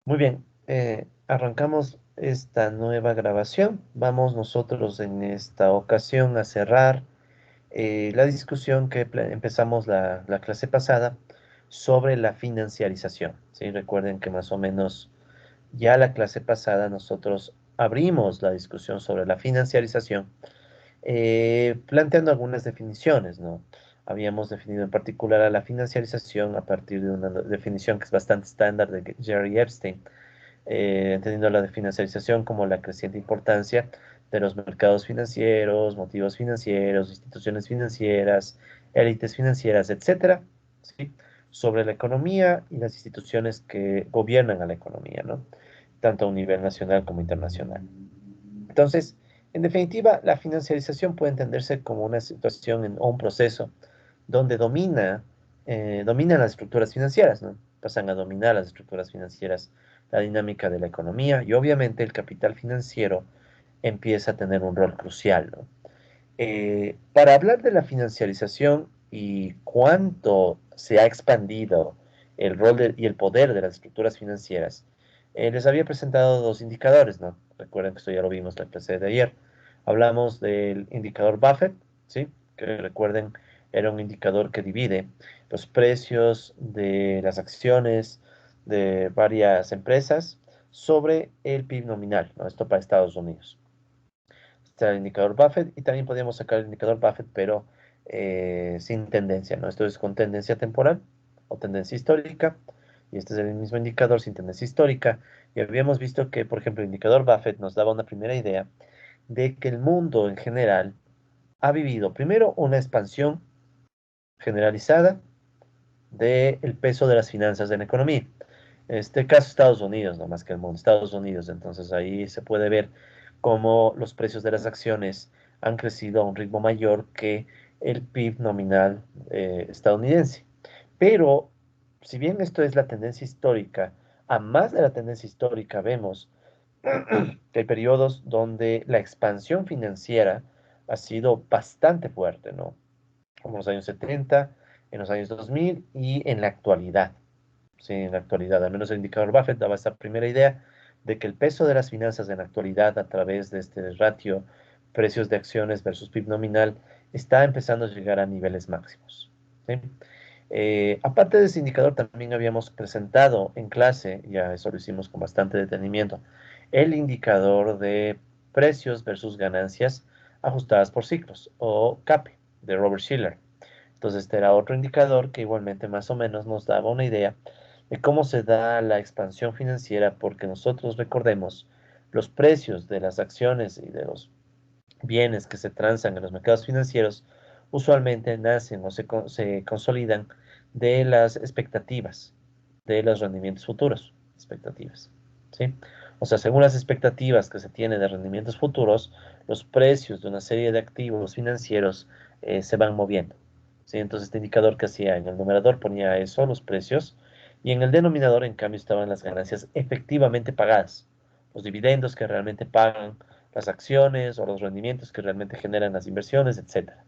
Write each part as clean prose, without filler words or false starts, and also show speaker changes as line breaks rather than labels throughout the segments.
Muy bien, arrancamos esta nueva grabación. Vamos nosotros en esta ocasión a cerrar la discusión que empezamos la clase pasada sobre la financiarización. ¿Sí? Recuerden que más o menos ya la clase pasada nosotros abrimos la discusión sobre la financiarización, planteando algunas definiciones, ¿no? Habíamos definido en particular a la financiarización a partir de una definición que es bastante estándar de Jerry Epstein, entendiendo la financiarización como la creciente importancia de los mercados financieros, motivos financieros, instituciones financieras, élites financieras, etcétera, ¿sí? Sobre la economía y las instituciones que gobiernan a la economía, ¿no? Tanto a un nivel nacional como internacional. Entonces, en definitiva, la financiarización puede entenderse como una situación o un proceso donde dominan las estructuras financieras, ¿no? Pasan a dominar las estructuras financieras, la dinámica de la economía y obviamente el capital financiero empieza a tener un rol crucial, ¿no? Para hablar de la financiarización y cuánto se ha expandido el rol y el poder de las estructuras financieras, les había presentado dos indicadores, ¿no? Recuerden que esto ya lo vimos en la clase de ayer. Hablamos del indicador Buffett, ¿sí? Que recuerden, era un indicador que divide los precios de las acciones de varias empresas sobre el PIB nominal, ¿no? Esto para Estados Unidos. Está el indicador Buffett y también podríamos sacar el indicador Buffett, pero sin tendencia, ¿no? Esto es con tendencia temporal o tendencia histórica, y este es el mismo indicador sin tendencia histórica. Y habíamos visto que, por ejemplo, el indicador Buffett nos daba una primera idea de que el mundo en general ha vivido primero una expansión generalizada del peso de las finanzas en la economía. En este caso, Estados Unidos, no más que el mundo, Estados Unidos. Entonces ahí se puede ver cómo los precios de las acciones han crecido a un ritmo mayor que el PIB nominal estadounidense. Pero, si bien esto es la tendencia histórica, a más de la tendencia histórica vemos que hay periodos donde la expansión financiera ha sido bastante fuerte, ¿no? Como los años 70, en los años 2000 y en la actualidad. Sí, en la actualidad, al menos el indicador Buffett daba esta primera idea de que el peso de las finanzas en la actualidad a través de este ratio precios de acciones versus PIB nominal está empezando a llegar a niveles máximos. ¿Sí? Aparte de ese indicador, también habíamos presentado en clase, ya eso lo hicimos con bastante detenimiento, el indicador de precios versus ganancias ajustadas por ciclos, o CAPE, de Robert Shiller. Entonces, este era otro indicador que igualmente más o menos nos daba una idea de cómo se da la expansión financiera, porque nosotros recordemos, los precios de las acciones y de los bienes que se transan en los mercados financieros usualmente nacen o se consolidan de las expectativas, de los rendimientos futuros, expectativas, ¿sí? O sea, según las expectativas que se tienen de rendimientos futuros, los precios de una serie de activos financieros se van moviendo, ¿sí? Entonces, este indicador que hacía en el numerador ponía eso, los precios, y en el denominador, en cambio, estaban las ganancias efectivamente pagadas, los dividendos que realmente pagan las acciones o los rendimientos que realmente generan las inversiones, etcétera.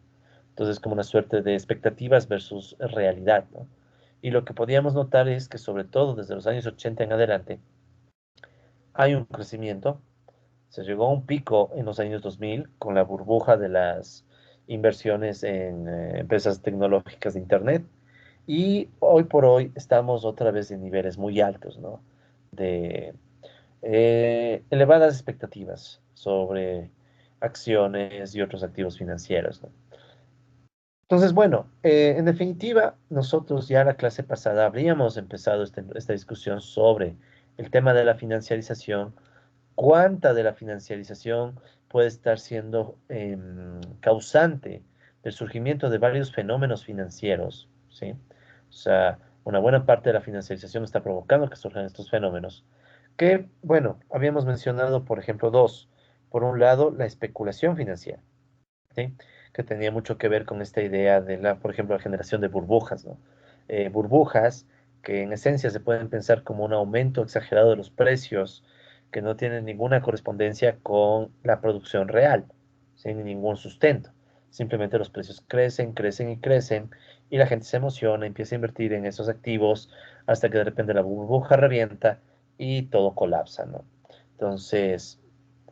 Entonces, como una suerte de expectativas versus realidad, ¿no? Y lo que podíamos notar es que, sobre todo desde los años 80 en adelante, hay un crecimiento. Se llegó a un pico en los años 2000 con la burbuja de las inversiones en empresas tecnológicas de Internet. Y hoy por hoy estamos otra vez en niveles muy altos, ¿no? De elevadas expectativas sobre acciones y otros activos financieros, ¿no? Entonces, bueno, en definitiva, nosotros ya la clase pasada habríamos empezado esta discusión sobre el tema de la financiarización, cuánta de la financiarización puede estar siendo causante del surgimiento de varios fenómenos financieros, ¿sí? O sea, una buena parte de la financiarización está provocando que surjan estos fenómenos, que, bueno, habíamos mencionado, por ejemplo, dos. Por un lado, la especulación financiera, ¿sí? Que tenía mucho que ver con esta idea de por ejemplo, la generación de burbujas, ¿no? Burbujas que en esencia se pueden pensar como un aumento exagerado de los precios que no tienen ninguna correspondencia con la producción real, sin ningún sustento. Simplemente los precios crecen, crecen y crecen y la gente se emociona, empieza a invertir en esos activos hasta que de repente la burbuja revienta y todo colapsa, ¿no? Entonces,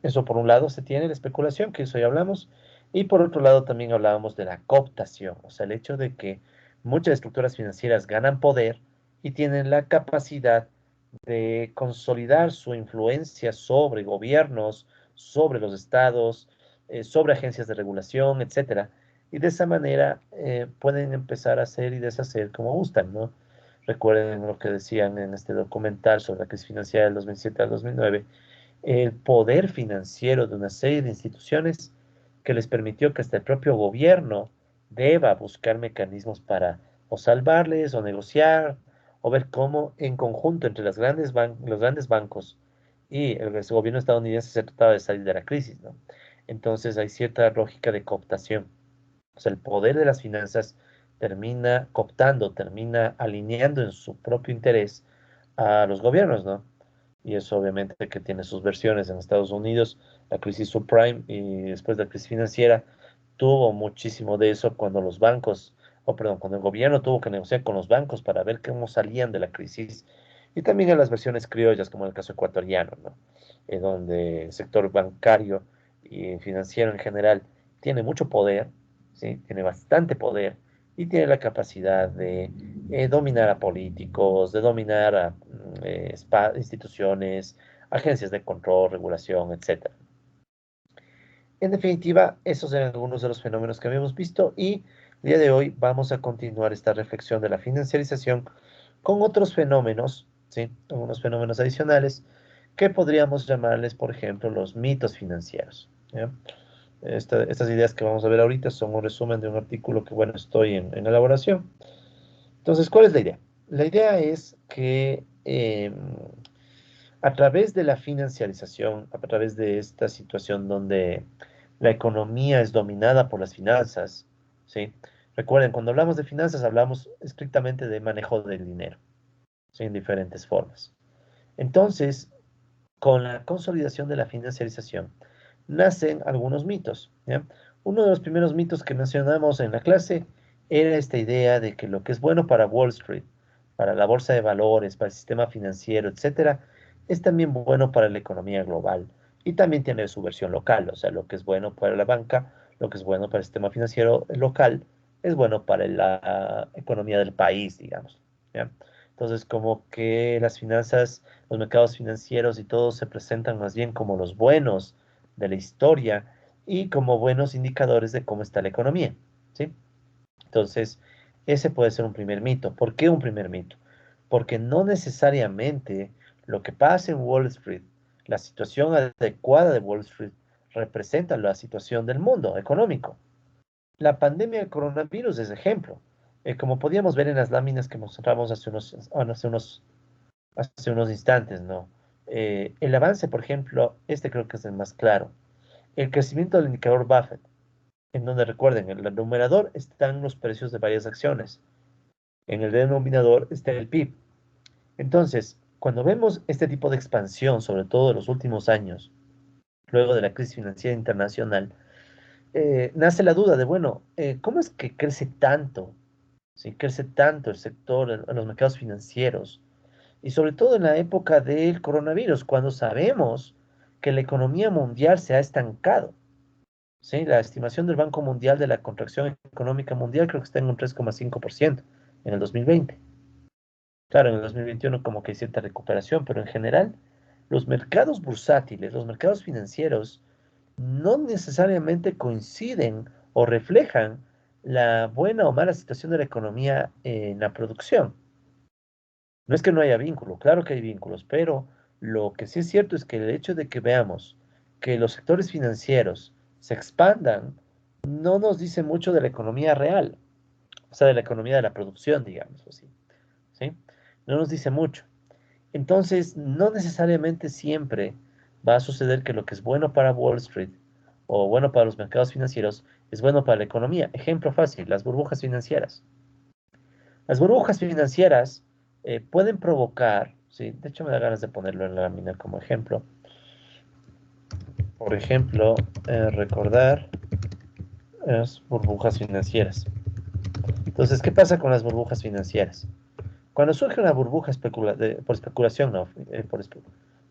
eso por un lado se tiene la especulación, que eso ya hablamos, y por otro lado también hablábamos de la cooptación, o sea, el hecho de que muchas estructuras financieras ganan poder y tienen la capacidad de consolidar su influencia sobre gobiernos, sobre los estados, sobre agencias de regulación, etcétera. Y de esa manera pueden empezar a hacer y deshacer como gustan, ¿no? Recuerden lo que decían en este documental sobre la crisis financiera del 2007 al 2009, el poder financiero de una serie de instituciones que les permitió que hasta el propio gobierno deba buscar mecanismos para o salvarles o negociar o ver cómo en conjunto entre los grandes bancos y el gobierno estadounidense se trataba de salir de la crisis, ¿no? Entonces hay cierta lógica de cooptación. O sea, el poder de las finanzas termina cooptando, termina alineando en su propio interés a los gobiernos, ¿no? Y eso obviamente que tiene sus versiones en Estados Unidos, la crisis subprime y después la crisis financiera tuvo muchísimo de eso cuando los bancos, o perdón, cuando el gobierno tuvo que negociar con los bancos para ver cómo salían de la crisis. Y también en las versiones criollas, como en el caso ecuatoriano, ¿no? Donde el sector bancario y financiero en general tiene mucho poder, ¿sí? Tiene bastante poder y tiene la capacidad de dominar a políticos, de dominar a instituciones, agencias de control, regulación, etcétera. En definitiva, esos eran algunos de los fenómenos que habíamos visto y el día de hoy vamos a continuar esta reflexión de la financiarización con otros fenómenos, ¿sí? Algunos fenómenos adicionales que podríamos llamarles, por ejemplo, los mitos financieros, ¿ya? Estas ideas que vamos a ver ahorita son un resumen de un artículo que, bueno, estoy en elaboración. Entonces, ¿cuál es la idea? La idea es que a través de la financiarización, a través de esta situación donde la economía es dominada por las finanzas, ¿sí? Recuerden, cuando hablamos de finanzas hablamos estrictamente de manejo del dinero, ¿sí? En diferentes formas. Entonces, con la consolidación de la financiarización, nacen algunos mitos, ¿ya? Uno de los primeros mitos que mencionamos en la clase era esta idea de que lo que es bueno para Wall Street, para la bolsa de valores, para el sistema financiero, etcétera, es también bueno para la economía global y también tiene su versión local, o sea, lo que es bueno para la banca, lo que es bueno para el sistema financiero local, es bueno para la economía del país, digamos, ¿ya? Entonces, como que las finanzas, los mercados financieros y todo se presentan más bien como los buenos de la historia y como buenos indicadores de cómo está la economía, ¿sí? Entonces, ese puede ser un primer mito. ¿Por qué un primer mito? Porque no necesariamente lo que pasa en Wall Street, la situación adecuada de Wall Street, representa la situación del mundo económico. La pandemia del coronavirus es ejemplo. Como podíamos ver en las láminas que mostramos hace unos instantes, ¿no? El avance, por ejemplo, este creo que es el más claro. El crecimiento del indicador Buffett, en donde recuerden, en el numerador están los precios de varias acciones, en el denominador está el PIB. Entonces, cuando vemos este tipo de expansión, sobre todo en los últimos años, luego de la crisis financiera internacional, nace la duda de, bueno, ¿cómo es que crece tanto? ¿Sí? Crece tanto el sector en los mercados financieros y sobre todo en la época del coronavirus, cuando sabemos que la economía mundial se ha estancado. ¿Sí? La estimación del Banco Mundial de la contracción económica mundial creo que está en un 3,5% en el 2020. Claro, en el 2021 como que hay cierta recuperación, pero en general los mercados bursátiles, los mercados financieros, no necesariamente coinciden o reflejan la buena o mala situación de la economía en la producción. No es que no haya vínculo, claro que hay vínculos, pero lo que sí es cierto es que el hecho de que veamos que los sectores financieros se expandan no nos dice mucho de la economía real, o sea, de la economía de la producción, digamos así, ¿sí? No nos dice mucho. Entonces, no necesariamente siempre va a suceder que lo que es bueno para Wall Street o bueno para los mercados financieros es bueno para la economía. Ejemplo fácil, las burbujas financieras. Las burbujas financieras pueden provocar, ¿sí? De hecho me da ganas de ponerlo en la lámina como ejemplo. Por ejemplo, recordar las burbujas financieras. Entonces, ¿qué pasa con las burbujas financieras? Cuando surge una burbuja por especulación, no,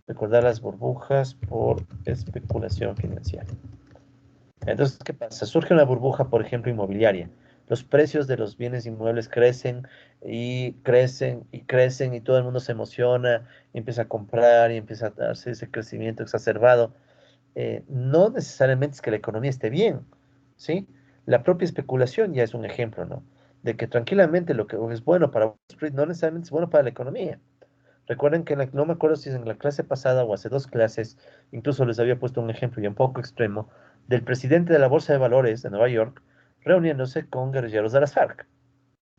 recordar las burbujas por especulación financiera. Entonces, ¿qué pasa? Surge una burbuja, por ejemplo, inmobiliaria. Los precios de los bienes inmuebles crecen y crecen y crecen y todo el mundo se emociona, y empieza a comprar y empieza a darse ese crecimiento exacerbado. No necesariamente es que la economía esté bien, ¿sí? La propia especulación ya es un ejemplo, ¿no? De que tranquilamente lo que es bueno para Wall Street no necesariamente es bueno para la economía. Recuerden que no me acuerdo si es en la clase pasada o hace dos clases, incluso les había puesto un ejemplo ya un poco extremo, del presidente de la Bolsa de Valores de Nueva York reuniéndose con guerrilleros de las FARC.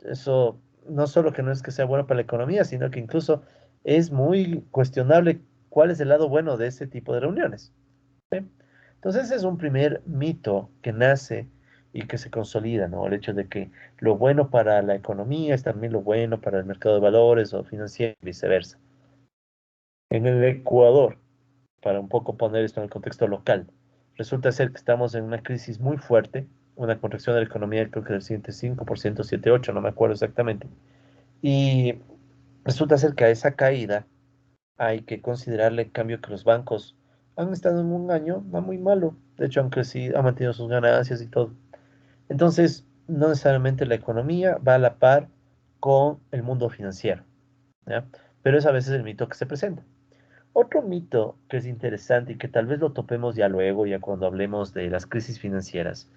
Eso no solo que no es que sea bueno para la economía, sino que incluso es muy cuestionable cuál es el lado bueno de ese tipo de reuniones. ¿Sí? Entonces ese es un primer mito que nace y que se consolida, ¿no? El hecho de que lo bueno para la economía es también lo bueno para el mercado de valores o financiero y viceversa. En el Ecuador, para un poco poner esto en el contexto local, resulta ser que estamos en una crisis muy fuerte, una contracción de la economía creo que del 5%, 7,8, no me acuerdo exactamente. Y resulta ser que a esa caída hay que considerarle en cambio que los bancos han estado en un año no muy malo. De hecho, han crecido, han mantenido sus ganancias y todo. Entonces, no necesariamente la economía va a la par con el mundo financiero, ¿ya? Pero es a veces el mito que se presenta. Otro mito que es interesante y que tal vez lo topemos ya luego, ya cuando hablemos de las crisis financieras,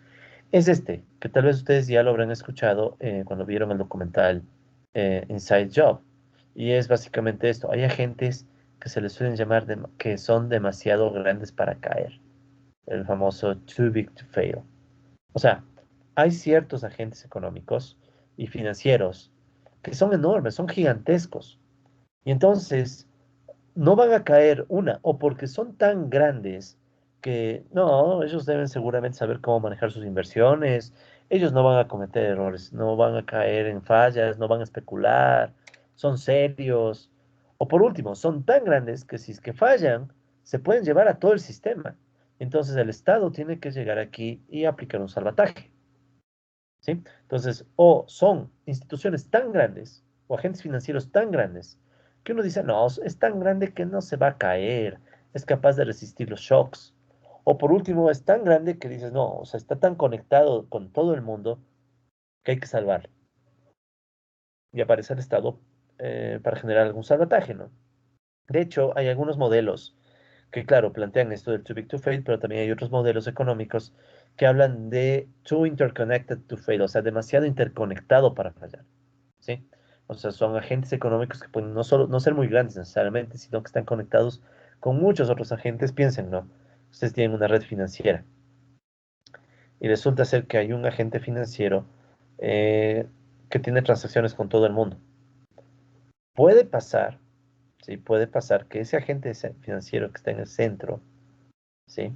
es este, que tal vez ustedes ya lo habrán escuchado cuando vieron el documental Inside Job. Y es básicamente esto. Hay agentes que se les suelen llamar que son demasiado grandes para caer. El famoso too big to fail. O sea, hay ciertos agentes económicos y financieros que son enormes, son gigantescos. Y entonces no van a caer o porque son tan grandes que no, ellos deben seguramente saber cómo manejar sus inversiones, ellos no van a cometer errores, no van a caer en fallas, no van a especular, son serios. O por último, son tan grandes que si es que fallan, se pueden llevar a todo el sistema. Entonces el Estado tiene que llegar aquí y aplicar un salvataje. ¿Sí? Entonces, o son instituciones tan grandes o agentes financieros tan grandes que uno dice, no, es tan grande que no se va a caer, es capaz de resistir los shocks. O por último, es tan grande que dices, no, o sea, está tan conectado con todo el mundo que hay que salvarlo. Y aparece el Estado para generar algún salvataje, ¿no? De hecho, hay algunos modelos que, claro, plantean esto del too big to fail, pero también hay otros modelos económicos que hablan de too interconnected to fail, o sea, demasiado interconectado para fallar, ¿sí? O sea, son agentes económicos que pueden no solo no ser muy grandes necesariamente, sino que están conectados con muchos otros agentes. Piensen, ¿no? Ustedes tienen una red financiera y resulta ser que hay un agente financiero que tiene transacciones con todo el mundo. Puede pasar, ¿sí? Puede pasar que ese agente financiero que está en el centro, ¿sí?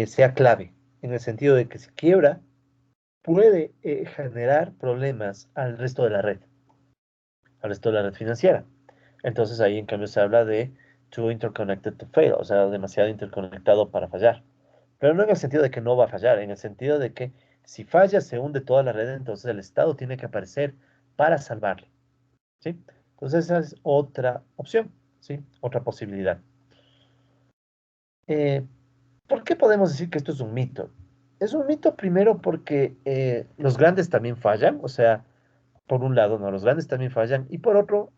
Sea clave, en el sentido de que si quiebra, puede generar problemas al resto de la red financiera. Entonces ahí en cambio se habla de too interconnected to fail, o sea, demasiado interconectado para fallar. Pero no en el sentido de que no va a fallar, en el sentido de que si falla se hunde toda la red, entonces el Estado tiene que aparecer para salvarle, ¿sí? Entonces esa es otra opción, ¿sí? Otra posibilidad. Eh, ¿Por qué podemos decir que esto es un mito? Es un mito primero porque los grandes también fallan, o sea, por un lado, no, los grandes también fallan, y por otro,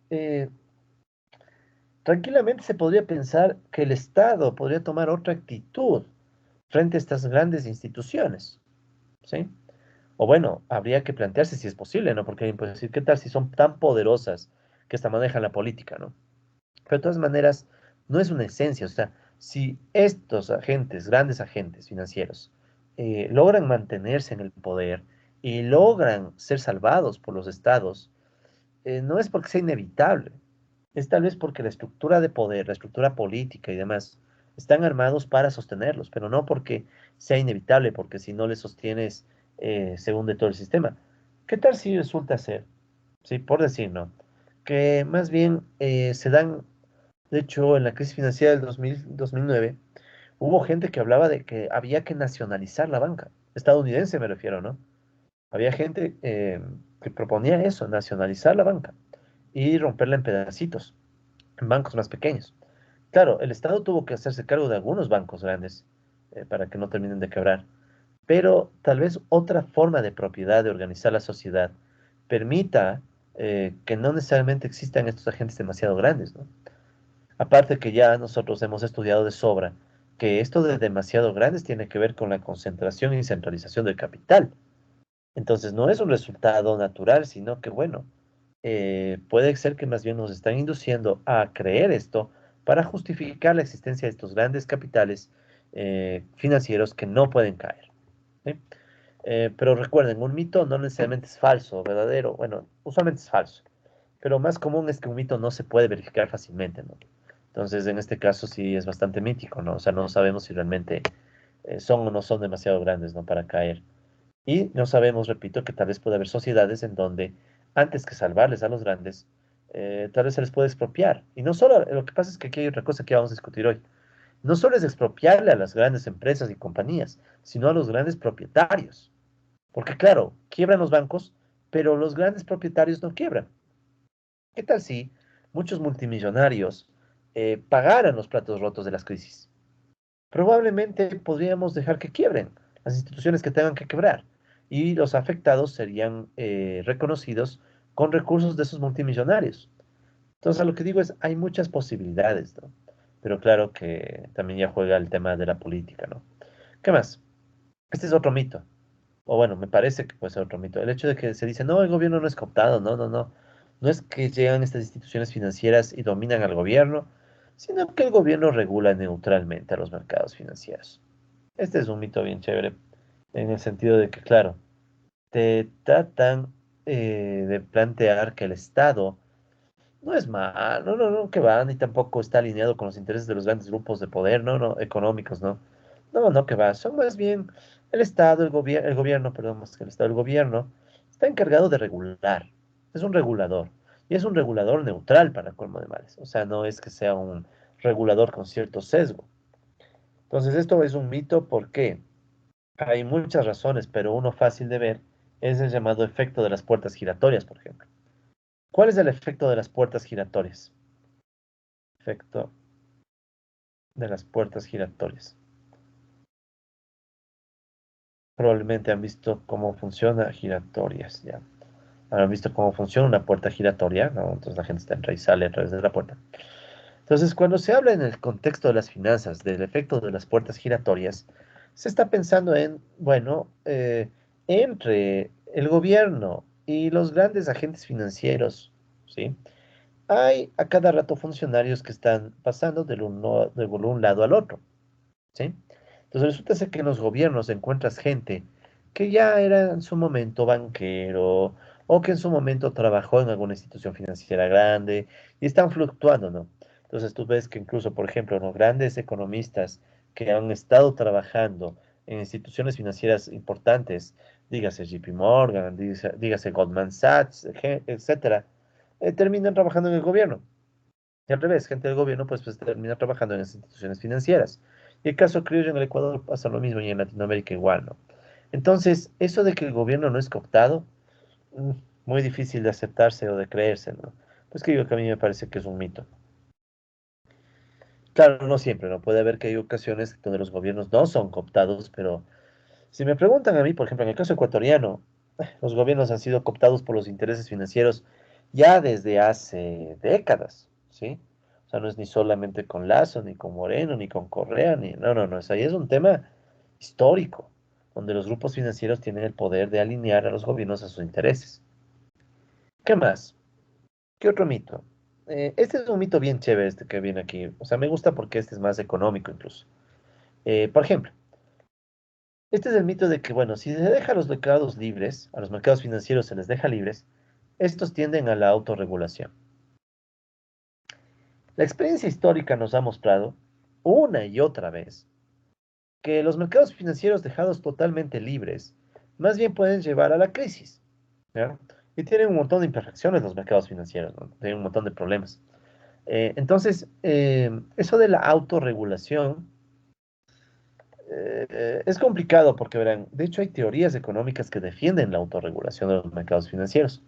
tranquilamente se podría pensar que el Estado podría tomar otra actitud frente a estas grandes instituciones, ¿sí? O bueno, habría que plantearse si es posible, ¿no? Porque alguien puede decir, ¿qué tal si son tan poderosas que hasta manejan la política, ¿no? Pero de todas maneras, no es una esencia. O sea, si estos agentes, grandes agentes financieros, logran mantenerse en el poder y logran ser salvados por los estados, no es porque sea inevitable. Es tal vez porque la estructura de poder, la estructura política y demás, están armados para sostenerlos, pero no porque sea inevitable, porque si no le sostienes, se hunde todo el sistema. ¿Qué tal si resulta ser, sí, por decir, no, que más bien se dan de hecho, en la crisis financiera del 2009, hubo gente que hablaba de que había que nacionalizar la banca, estadounidense me refiero, ¿no? Había gente que proponía eso, nacionalizar la banca y romperla en pedacitos, en bancos más pequeños. Claro, el Estado tuvo que hacerse cargo de algunos bancos grandes para que no terminen de quebrar, pero tal vez otra forma de propiedad, de organizar la sociedad, permita que no necesariamente existan estos agentes demasiado grandes, ¿no? Aparte que ya nosotros hemos estudiado de sobra que esto de demasiado grandes tiene que ver con la concentración y centralización del capital. Entonces no es un resultado natural, sino que, bueno, puede ser que más bien nos están induciendo a creer esto para justificar la existencia de estos grandes capitales financieros que no pueden caer. ¿Sí? Pero recuerden, un mito no necesariamente es falso, verdadero. Bueno, usualmente es falso, pero más común es que un mito no se puede verificar fácilmente, ¿no? Entonces, en este caso sí es bastante mítico, ¿no? O sea, no sabemos si realmente son o no son demasiado grandes, ¿no? Para caer. Y no sabemos, repito, que tal vez puede haber sociedades en donde antes que salvarles a los grandes, tal vez se les puede expropiar. Y no solo, lo que pasa es que aquí hay otra cosa que vamos a discutir hoy. No solo es expropiarle a las grandes empresas y compañías, sino a los grandes propietarios. Porque claro, quiebran los bancos, pero los grandes propietarios no quiebran. ¿Qué tal si muchos multimillonarios pagaran los platos rotos de las crisis? Probablemente podríamos dejar que quiebren las instituciones que tengan que quebrar y los afectados serían reconocidos con recursos de esos multimillonarios. Entonces, a lo que digo es, hay muchas posibilidades, ¿no? Pero claro que también ya juega el tema de la política, ¿no? ¿Qué más? Este es otro mito, o bueno, me parece que puede ser otro mito. El hecho de que se dice, no, el gobierno no es cooptado, no, no, no. No es que llegan estas instituciones financieras y dominan al gobierno, sino que el gobierno regula neutralmente a los mercados financieros. Este es un mito bien chévere, en el sentido de que, claro, te tratan de plantear que el Estado no es malo, no, no, no, que va, ni tampoco está alineado con los intereses de los grandes grupos de poder, no, no, económicos, no. No, no, que va, son más bien el Estado, el gobierno, perdón, más que el Estado, el gobierno está encargado de regular, es un regulador, y es un regulador neutral para colmo de males, o sea, no es que sea un regulador con cierto sesgo. Entonces, esto es un mito porque hay muchas razones, pero uno fácil de ver es el llamado efecto de las puertas giratorias, por ejemplo. ¿Cuál es el efecto de las puertas giratorias? Efecto de las puertas giratorias. Probablemente han visto cómo funciona giratorias, ya. Habrán visto cómo funciona una puerta giratoria, ¿no? Entonces la gente está entra y sale a través de la puerta. Entonces, cuando se habla en el contexto de las finanzas del efecto de las puertas giratorias, se está pensando en, bueno, entre el gobierno y los grandes agentes financieros, ¿sí? Hay a cada rato funcionarios que están pasando de un lado al otro. ¿Sí? Entonces resulta ser que en los gobiernos encuentras gente que ya era en su momento banquero o que en su momento trabajó en alguna institución financiera grande y están fluctuando, ¿no? Entonces tú ves que incluso, por ejemplo, los grandes economistas que han estado trabajando en instituciones financieras importantes, dígase JP Morgan, dígase Goldman Sachs, etcétera, terminan trabajando en el gobierno. Y al revés, gente del gobierno pues termina trabajando en las instituciones financieras. Y el caso criollo en el Ecuador pasa lo mismo y en Latinoamérica igual, ¿no? Entonces, eso de que el gobierno no es cooptado, mm, muy difícil de aceptarse o de creerse, ¿no? Pues que digo que a mí me parece que es un mito. Claro, no siempre, ¿no? Puede haber que hay ocasiones donde los gobiernos no son cooptados, pero si me preguntan a mí, por ejemplo, en el caso ecuatoriano, los gobiernos han sido cooptados por los intereses financieros ya desde hace décadas, ¿sí? O sea, no es ni solamente con Lazo, ni con Moreno, ni con Correa, ni... No, no, no, ahí es un tema histórico, donde los grupos financieros tienen el poder de alinear a los gobiernos a sus intereses. ¿Qué más? ¿Qué otro mito? Este es un mito bien chévere, este que viene aquí. O sea, me gusta porque este es más económico incluso. Por ejemplo, este es el mito de que, bueno, si se deja a los mercados libres, a los mercados financieros se les deja libres, estos tienden a la autorregulación. La experiencia histórica nos ha mostrado, una y otra vez, que los mercados financieros dejados totalmente libres, más bien pueden llevar a la crisis, ¿ya? Y tienen un montón de imperfecciones los mercados financieros, ¿no? Tienen un montón de problemas. Entonces, eso de la autorregulación Es complicado porque, verán, de hecho hay teorías económicas que defienden la autorregulación de los mercados financieros.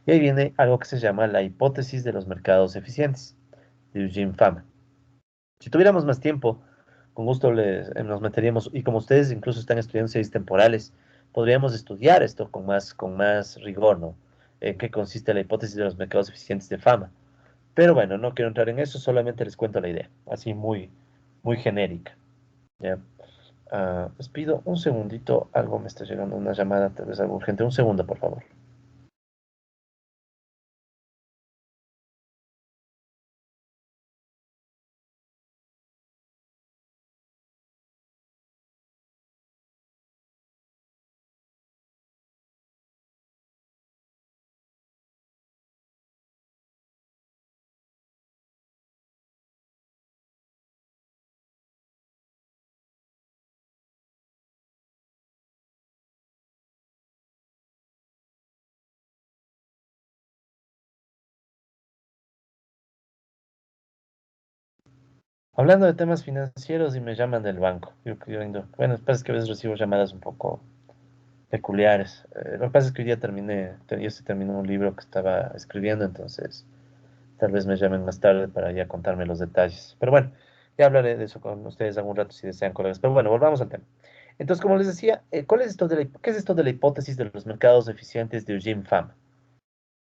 Y ahí viene algo que se llama la hipótesis de los mercados eficientes, de Eugene Fama. Si tuviéramos más tiempo, con gusto nos meteríamos, y como ustedes incluso están estudiando series temporales, podríamos estudiar esto con más rigor, ¿no? ¿En qué consiste la hipótesis de los mercados eficientes de Fama? Pero bueno, no quiero entrar en eso, solamente les cuento la idea, así muy genérica, ¿ya? Les pido un segundito, algo me está llegando, una llamada, tal vez algo urgente. Un segundo, por favor. Hablando de temas financieros y me llaman del banco. Bueno, lo que pasa es que a veces recibo llamadas un poco peculiares. Lo que pasa es que hoy día ya se terminó un libro que estaba escribiendo, entonces tal vez me llamen más tarde para ya contarme los detalles. Pero bueno, ya hablaré de eso con ustedes algún rato si desean, colegas. Pero bueno, volvamos al tema. Entonces, como les decía, ¿cuál es esto qué es esto de la hipótesis de los mercados eficientes de Eugene Fama?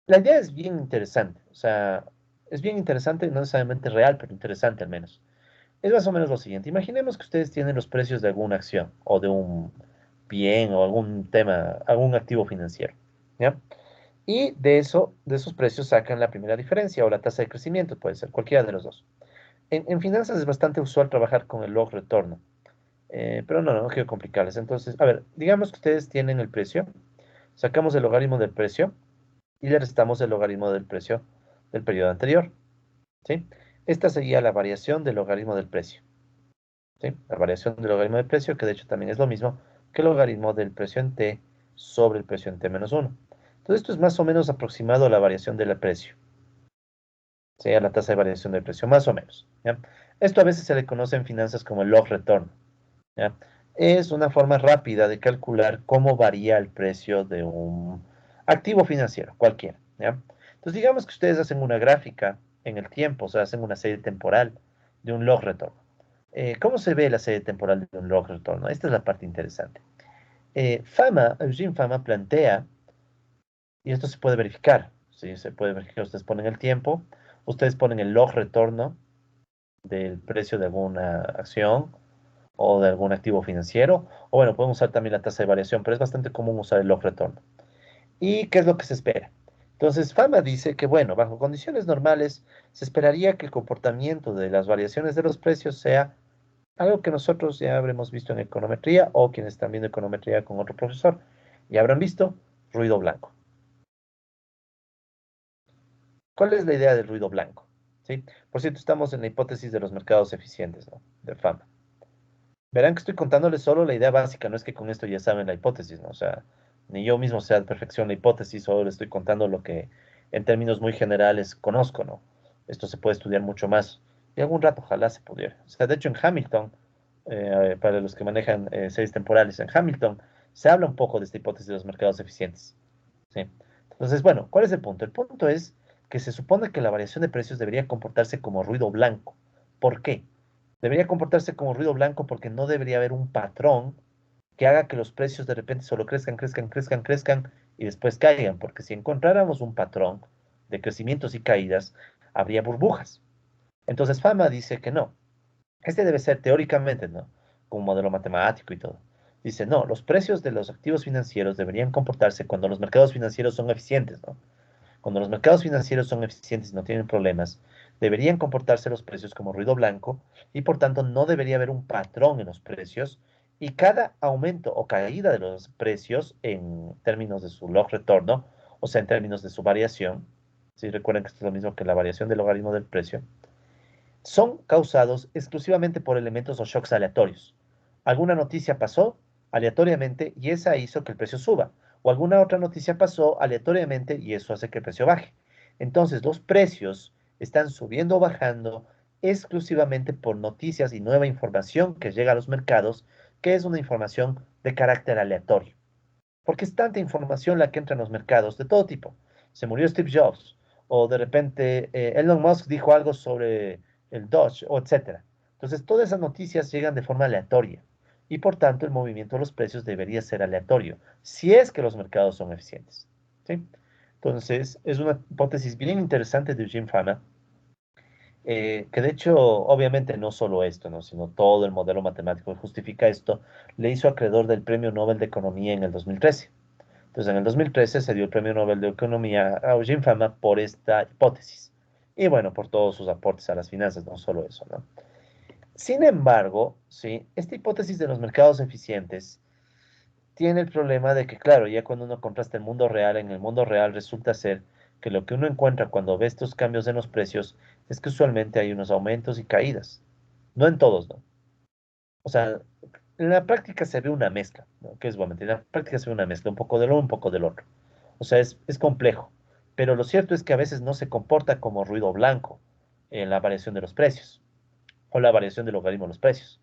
La idea es bien interesante, o sea, es bien interesante, no necesariamente real, pero interesante al menos. Es más o menos lo siguiente. Imaginemos que ustedes tienen los precios de alguna acción o de un bien o algún tema, algún activo financiero, ¿ya? Y de esos precios sacan la primera diferencia o la tasa de crecimiento, puede ser cualquiera de los dos. En finanzas es bastante usual trabajar con el log retorno, pero no quiero complicarles. Entonces, a ver, digamos que ustedes tienen el precio, sacamos el logaritmo del precio y le restamos el logaritmo del precio del periodo anterior, ¿sí? Esta sería la variación del logaritmo del precio, ¿sí? La variación del logaritmo del precio, que de hecho también es lo mismo que el logaritmo del precio en t sobre el precio en t menos uno. Entonces esto es más o menos aproximado a la variación del precio, ¿sí? A la tasa de variación del precio, más o menos, ¿ya? Esto a veces se le conoce en finanzas como el log retorno, ¿ya? Es una forma rápida de calcular cómo varía el precio de un activo financiero, cualquiera, ¿ya? Entonces, digamos que ustedes hacen una gráfica en el tiempo, o sea, hacen una serie temporal de un log retorno. ¿Cómo se ve la serie temporal de un log retorno? Esta es la parte interesante. Eugene Fama plantea, y esto se puede verificar, ¿sí? Se puede verificar, ustedes ponen el tiempo, ustedes ponen el log retorno del precio de alguna acción, o de algún activo financiero, o bueno, podemos usar también la tasa de variación, pero es bastante común usar el log retorno. ¿Y qué es lo que se espera? Entonces, Fama dice que, bueno, bajo condiciones normales, se esperaría que el comportamiento de las variaciones de los precios sea algo que nosotros ya habremos visto en econometría o quienes están viendo econometría con otro profesor, ya habrán visto ruido blanco. ¿Cuál es la idea del ruido blanco? ¿Sí? Por cierto, estamos en la hipótesis de los mercados eficientes, ¿no? De Fama. Verán que estoy contándoles solo la idea básica, no es que con esto ya saben la hipótesis, ¿no? O sea, ni yo mismo sé a la perfección la hipótesis, solo les estoy contando lo que en términos muy generales conozco, ¿no? Esto se puede estudiar mucho más. Y algún rato ojalá se pudiera. O sea, de hecho en Hamilton, para los que manejan series temporales, en Hamilton se habla un poco de esta hipótesis de los mercados eficientes, ¿sí? Entonces, bueno, ¿cuál es el punto? El punto es que se supone que la variación de precios debería comportarse como ruido blanco. ¿Por qué? Debería comportarse como ruido blanco porque no debería haber un patrón que haga que los precios de repente solo crezcan y después caigan, porque si encontráramos un patrón de crecimientos y caídas, habría burbujas. Entonces Fama dice que no. Este debe ser teóricamente, ¿no? Con un modelo matemático y todo. Dice, no, los precios de los activos financieros deberían comportarse cuando los mercados financieros son eficientes, ¿no? Cuando los mercados financieros son eficientes y no tienen problemas, deberían comportarse los precios como ruido blanco y por tanto no debería haber un patrón en los precios y cada aumento o caída de los precios en términos de su log retorno, o sea, en términos de su variación, si recuerdan que esto es lo mismo que la variación del logaritmo del precio, son causados exclusivamente por elementos o shocks aleatorios. Alguna noticia pasó aleatoriamente y esa hizo que el precio suba, o alguna otra noticia pasó aleatoriamente y eso hace que el precio baje. Entonces, los precios están subiendo o bajando exclusivamente por noticias y nueva información que llega a los mercados que es una información de carácter aleatorio. Porque es tanta información la que entra en los mercados de todo tipo. Se murió Steve Jobs, o de repente Elon Musk dijo algo sobre el Dodge, o etcétera. Entonces, todas esas noticias llegan de forma aleatoria y por tanto el movimiento de los precios debería ser aleatorio, si es que los mercados son eficientes. ¿Sí? Entonces, es una hipótesis bien interesante de Eugene Fama, que de hecho, obviamente no solo esto, ¿no? Sino todo el modelo matemático que justifica esto, le hizo acreedor del Premio Nobel de Economía en el 2013. Entonces, en el 2013 se dio el Premio Nobel de Economía a Eugene Fama por esta hipótesis. Y bueno, por todos sus aportes a las finanzas, no solo eso, ¿no? Sin embargo, sí, esta hipótesis de los mercados eficientes tiene el problema de que, claro, ya cuando uno contrasta el mundo real, en el mundo real resulta ser que lo que uno encuentra cuando ve estos cambios en los precios es que usualmente hay unos aumentos y caídas. No en todos, ¿no? O sea, en la práctica se ve una mezcla, ¿no? Que es bueno, en la práctica se ve una mezcla, un poco de lo uno, un poco del otro. O sea, es complejo. Pero lo cierto es que a veces no se comporta como ruido blanco en la variación de los precios o la variación del logaritmo de los precios.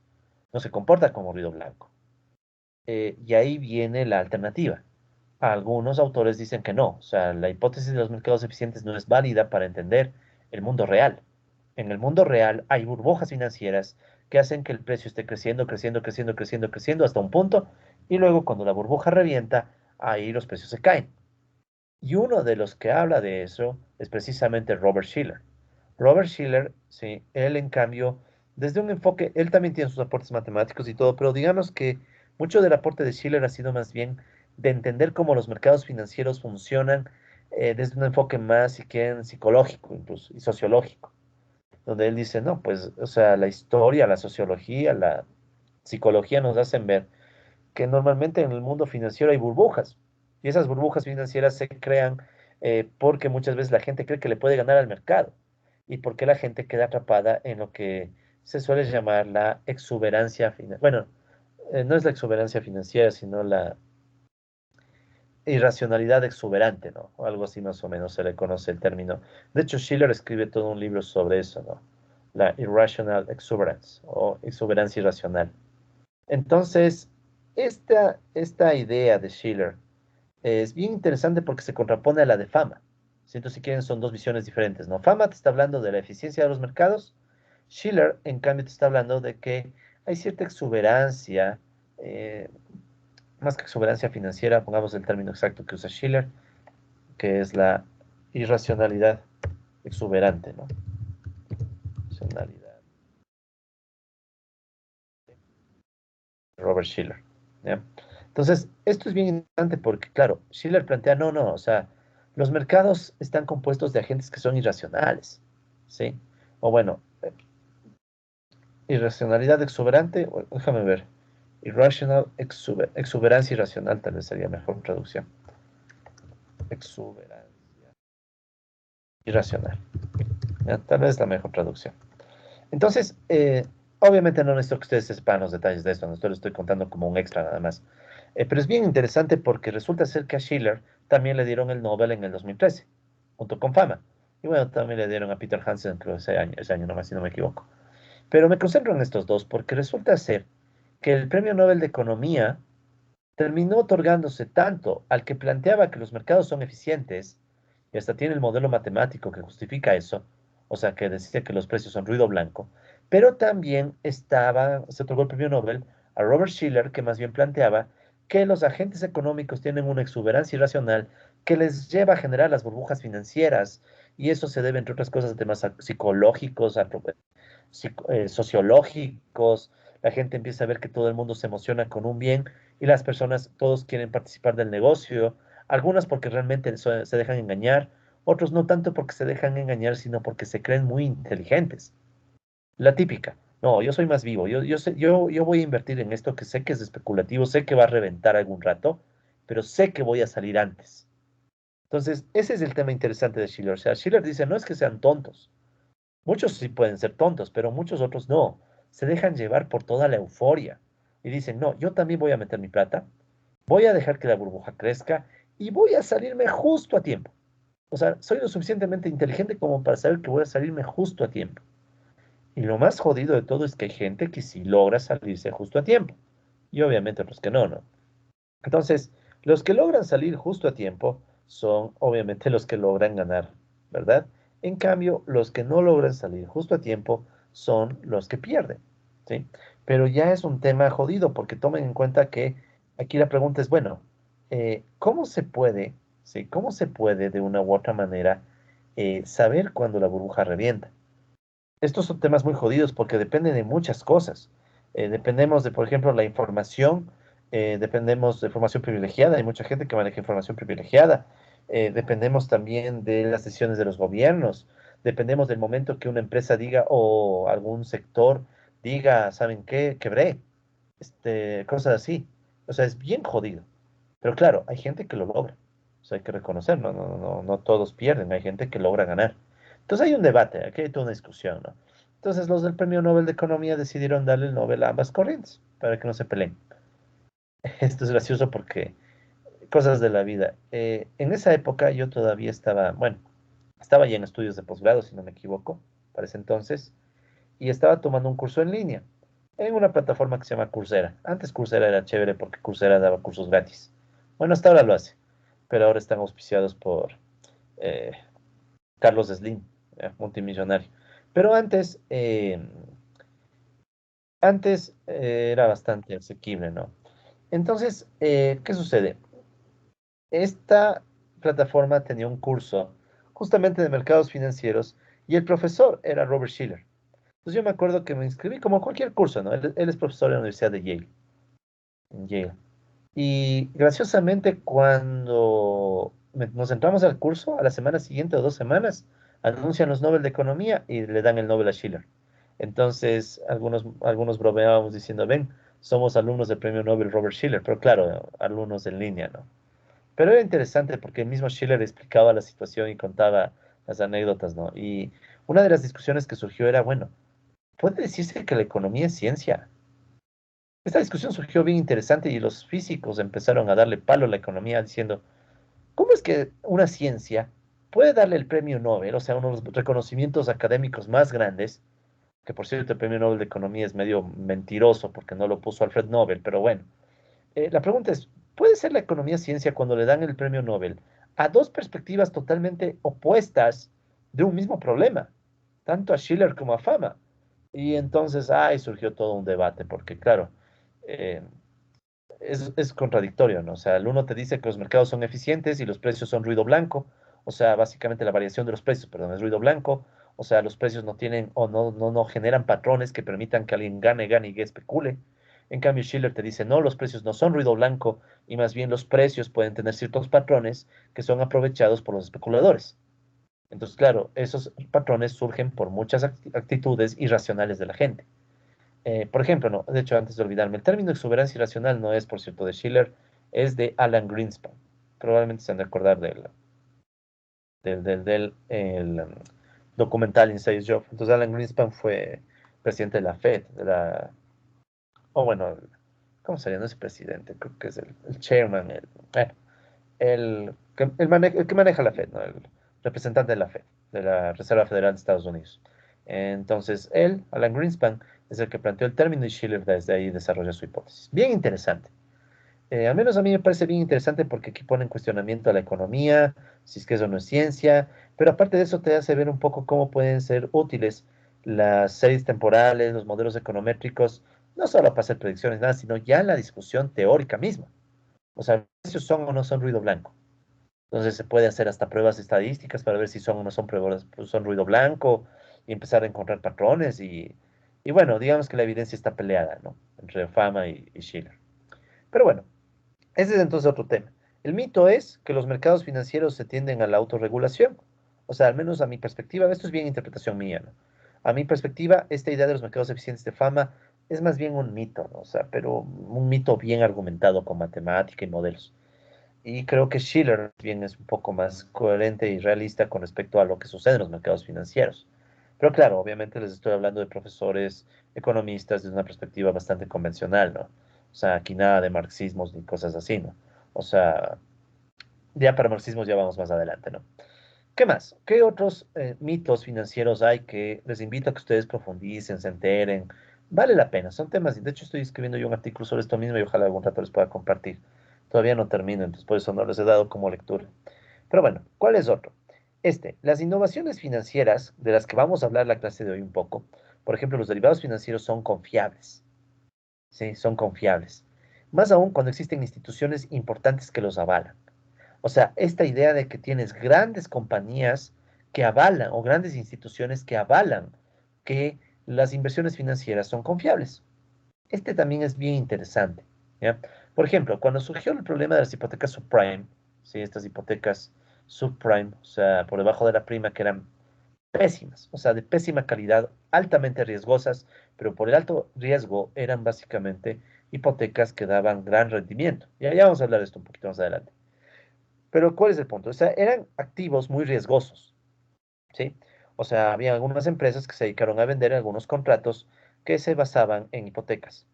No se comporta como ruido blanco. Y ahí viene la alternativa. Algunos autores dicen que no, o sea, la hipótesis de los mercados eficientes no es válida para entender el mundo real. En el mundo real hay burbujas financieras que hacen que el precio esté creciendo, creciendo, creciendo, creciendo, creciendo hasta un punto, y luego cuando la burbuja revienta, ahí los precios se caen. Y uno de los que habla de eso es precisamente Robert Shiller. Robert Shiller, sí, él en cambio, desde un enfoque, él también tiene sus aportes matemáticos y todo, pero digamos que mucho del aporte de Shiller ha sido más bien de entender cómo los mercados financieros funcionan desde un enfoque más, si quieren, psicológico incluso, y sociológico, donde él dice, no, pues, o sea, la historia, la sociología, la psicología nos hacen ver que normalmente en el mundo financiero hay burbujas. Y esas burbujas financieras se crean porque muchas veces la gente cree que le puede ganar al mercado. Y porque la gente queda atrapada en lo que se suele llamar la exuberancia financiera. Bueno, no es la exuberancia financiera, sino la irracionalidad exuberante, ¿no? O algo así más o menos se le conoce el término. De hecho, Schiller escribe todo un libro sobre eso, ¿no? La irrational exuberance o exuberancia irracional. Entonces, esta idea de Schiller es bien interesante porque se contrapone a la de Fama. Siento si quieren son dos visiones diferentes, ¿no? Fama te está hablando de la eficiencia de los mercados, Schiller, en cambio, te está hablando de que hay cierta exuberancia, eh, más que exuberancia financiera, pongamos el término exacto que usa Schiller, que es la irracionalidad exuberante, ¿no? Irracionalidad. Robert Schiller. ¿Ya? Entonces, esto es bien interesante porque, claro, Schiller plantea, no, no, o sea, los mercados están compuestos de agentes que son irracionales, ¿sí? O bueno, irracionalidad exuberante, déjame ver, exuberancia irracional tal vez sería mejor traducción. Exuberancia irracional, ¿ya? Tal vez la mejor traducción. Entonces, obviamente no necesito que ustedes sepan los detalles de esto, no lo estoy contando como un extra nada más. Pero es bien interesante porque resulta ser que a Schiller también le dieron el Nobel en el 2013, junto con Fama. Y bueno, también le dieron a Peter Hansen, creo, ese año nomás, si no me equivoco. Pero me concentro en estos dos porque resulta ser que el Premio Nobel de Economía terminó otorgándose tanto al que planteaba que los mercados son eficientes, y hasta tiene el modelo matemático que justifica eso, o sea, que decía que los precios son ruido blanco, pero también se otorgó el premio Nobel a Robert Schiller, que más bien planteaba que los agentes económicos tienen una exuberancia irracional que les lleva a generar las burbujas financieras, y eso se debe, entre otras cosas, a temas psicológicos, sociológicos. La gente empieza a ver que todo el mundo se emociona con un bien y las personas, todos quieren participar del negocio, algunas porque realmente se dejan engañar, otros no tanto porque se dejan engañar, sino porque se creen muy inteligentes. La típica, no, yo soy más vivo, yo voy a invertir en esto que sé que es especulativo, sé que va a reventar algún rato, pero sé que voy a salir antes. Entonces, ese es el tema interesante de Schiller. O sea, Schiller dice, no es que sean tontos, muchos sí pueden ser tontos, pero muchos otros no. Se dejan llevar por toda la euforia y dicen, no, yo también voy a meter mi plata, voy a dejar que la burbuja crezca y voy a salirme justo a tiempo. O sea, soy lo suficientemente inteligente como para saber que voy a salirme justo a tiempo. Y lo más jodido de todo es que hay gente que sí logra salirse justo a tiempo. y obviamente otros que no, ¿no? Entonces, los que logran salir justo a tiempo son obviamente los que logran ganar, ¿verdad? En cambio, los que no logran salir justo a tiempo son los que pierden, ¿sí? Pero ya es un tema jodido porque tomen en cuenta que aquí la pregunta es, bueno, ¿cómo se puede, sí? ¿Cómo se puede de una u otra manera saber cuándo la burbuja revienta? Estos son temas muy jodidos porque dependen de muchas cosas. Dependemos de, por ejemplo, la información, dependemos de información privilegiada, hay mucha gente que maneja información privilegiada. Dependemos también de las decisiones de los gobiernos, dependemos del momento que una empresa diga o algún sector diga, ¿saben qué? Quebré, cosas así. O sea, es bien jodido. Pero claro, hay gente que lo logra. O sea, hay que reconocer, no todos pierden, hay gente que logra ganar. Entonces hay un debate, aquí hay toda una discusión, ¿no? Entonces los del Premio Nobel de Economía decidieron darle el Nobel a ambas corrientes para que no se peleen. Esto es gracioso porque cosas de la vida. En esa época yo todavía estaba, bueno, estaba ya en estudios de posgrado, si no me equivoco, para ese entonces, y estaba tomando un curso en línea en una plataforma que se llama Coursera. Antes Coursera era chévere porque Coursera daba cursos gratis. Bueno, hasta ahora lo hace, pero ahora están auspiciados por eh, Carlos Slim, multimillonario. Pero antes era bastante asequible, ¿no? Entonces, ¿qué sucede? Esta plataforma tenía un curso justamente de mercados financieros y el profesor era Robert Schiller. Entonces yo me acuerdo que me inscribí como cualquier curso, ¿no? Él es profesor de la Universidad de Yale, en Yale. Y graciosamente cuando nos entramos al curso, a la semana siguiente o 2 semanas, anuncian los Nobel de Economía y le dan el Nobel a Schiller. Entonces, algunos bromeábamos diciendo, ven, somos alumnos del premio Nobel Robert Schiller, pero claro, alumnos en línea, ¿no? Pero era interesante porque el mismo Schiller explicaba la situación y contaba las anécdotas, ¿no? Y una de las discusiones que surgió era, bueno, ¿puede decirse que la economía es ciencia? Esta discusión surgió bien interesante y los físicos empezaron a darle palo a la economía diciendo, ¿cómo es que una ciencia puede darle el premio Nobel, o sea, uno de los reconocimientos académicos más grandes, que por cierto el premio Nobel de Economía es medio mentiroso porque no lo puso Alfred Nobel, pero bueno, la pregunta es, ¿puede ser la economía ciencia cuando le dan el premio Nobel a dos perspectivas totalmente opuestas de un mismo problema, tanto a Schiller como a Fama? Y entonces, ahí surgió todo un debate, porque claro, eh, es contradictorio, ¿no? O sea, el uno te dice que los mercados son eficientes y los precios son ruido blanco, o sea, básicamente la variación de los precios, perdón, es ruido blanco, o sea, los precios no tienen o no generan patrones que permitan que alguien gane y que especule. En cambio, Schiller te dice, no, los precios no son ruido blanco y más bien los precios pueden tener ciertos patrones que son aprovechados por los especuladores. Entonces, claro, esos patrones surgen por muchas actitudes irracionales de la gente. Por ejemplo, no, de hecho, antes de olvidarme, el término exuberancia irracional no es, por cierto, de Schiller, es de Alan Greenspan. Probablemente se han de acordar del documental Inside Job. Entonces, Alan Greenspan fue presidente de la Fed, o bueno, ¿cómo sería? No es presidente, creo que es el chairman, el que maneja la Fed, ¿no? El representante de la Fed, de la Reserva Federal de Estados Unidos. Entonces, él, Alan Greenspan, es el que planteó el término y Schiller desde ahí desarrolla su hipótesis. Bien interesante. Al menos a mí me parece bien interesante porque aquí pone en cuestionamiento a la economía, si es que eso no es ciencia, pero aparte de eso te hace ver un poco cómo pueden ser útiles las series temporales, los modelos econométricos, no solo para hacer predicciones, nada, sino ya en la discusión teórica misma. O sea, si son o no son ruido blanco. Entonces se puede hacer hasta pruebas estadísticas para ver si son o no son pruebas, pues, son ruido blanco y empezar a encontrar patrones y bueno, digamos que la evidencia está peleada, ¿no? Entre Fama y Schiller. Pero bueno, ese es entonces otro tema. El mito es que los mercados financieros se tienden a la autorregulación. O sea, al menos a mi perspectiva, esto es bien interpretación mía, ¿no? A mi perspectiva, esta idea de los mercados eficientes de Fama es más bien un mito, ¿no? O sea, pero un mito bien argumentado con matemática y modelos. Y creo que Schiller bien es un poco más coherente y realista con respecto a lo que sucede en los mercados financieros. Pero claro, obviamente les estoy hablando de profesores economistas desde una perspectiva bastante convencional, ¿no? O sea, aquí nada de marxismos ni cosas así, ¿no? O sea, ya para marxismos ya vamos más adelante, ¿no? ¿Qué más? ¿Qué otros mitos financieros hay que les invito a que ustedes profundicen, se enteren? Vale la pena, son temas, de hecho estoy escribiendo yo un artículo sobre esto mismo y ojalá algún rato les pueda compartir. Todavía no termino, entonces por eso no les he dado como lectura. Pero bueno, ¿cuál es otro? Las innovaciones financieras, de las que vamos a hablar la clase de hoy un poco, por ejemplo, los derivados financieros son confiables, ¿sí? Son confiables. Más aún cuando existen instituciones importantes que los avalan. O sea, esta idea de que tienes grandes compañías que avalan o grandes instituciones que avalan que las inversiones financieras son confiables. Este también es bien interesante, ¿ya? Por ejemplo, cuando surgió el problema de las hipotecas subprime, ¿sí? Estas hipotecas subprime, o sea, por debajo de la prima, que eran pésimas, o sea, de pésima calidad, altamente riesgosas, pero por el alto riesgo eran básicamente hipotecas que daban gran rendimiento. Ya vamos a hablar de esto un poquito más adelante. Pero ¿cuál es el punto? O sea, eran activos muy riesgosos, ¿sí? O sea, había algunas empresas que se dedicaron a vender algunos contratos que se basaban en hipotecas.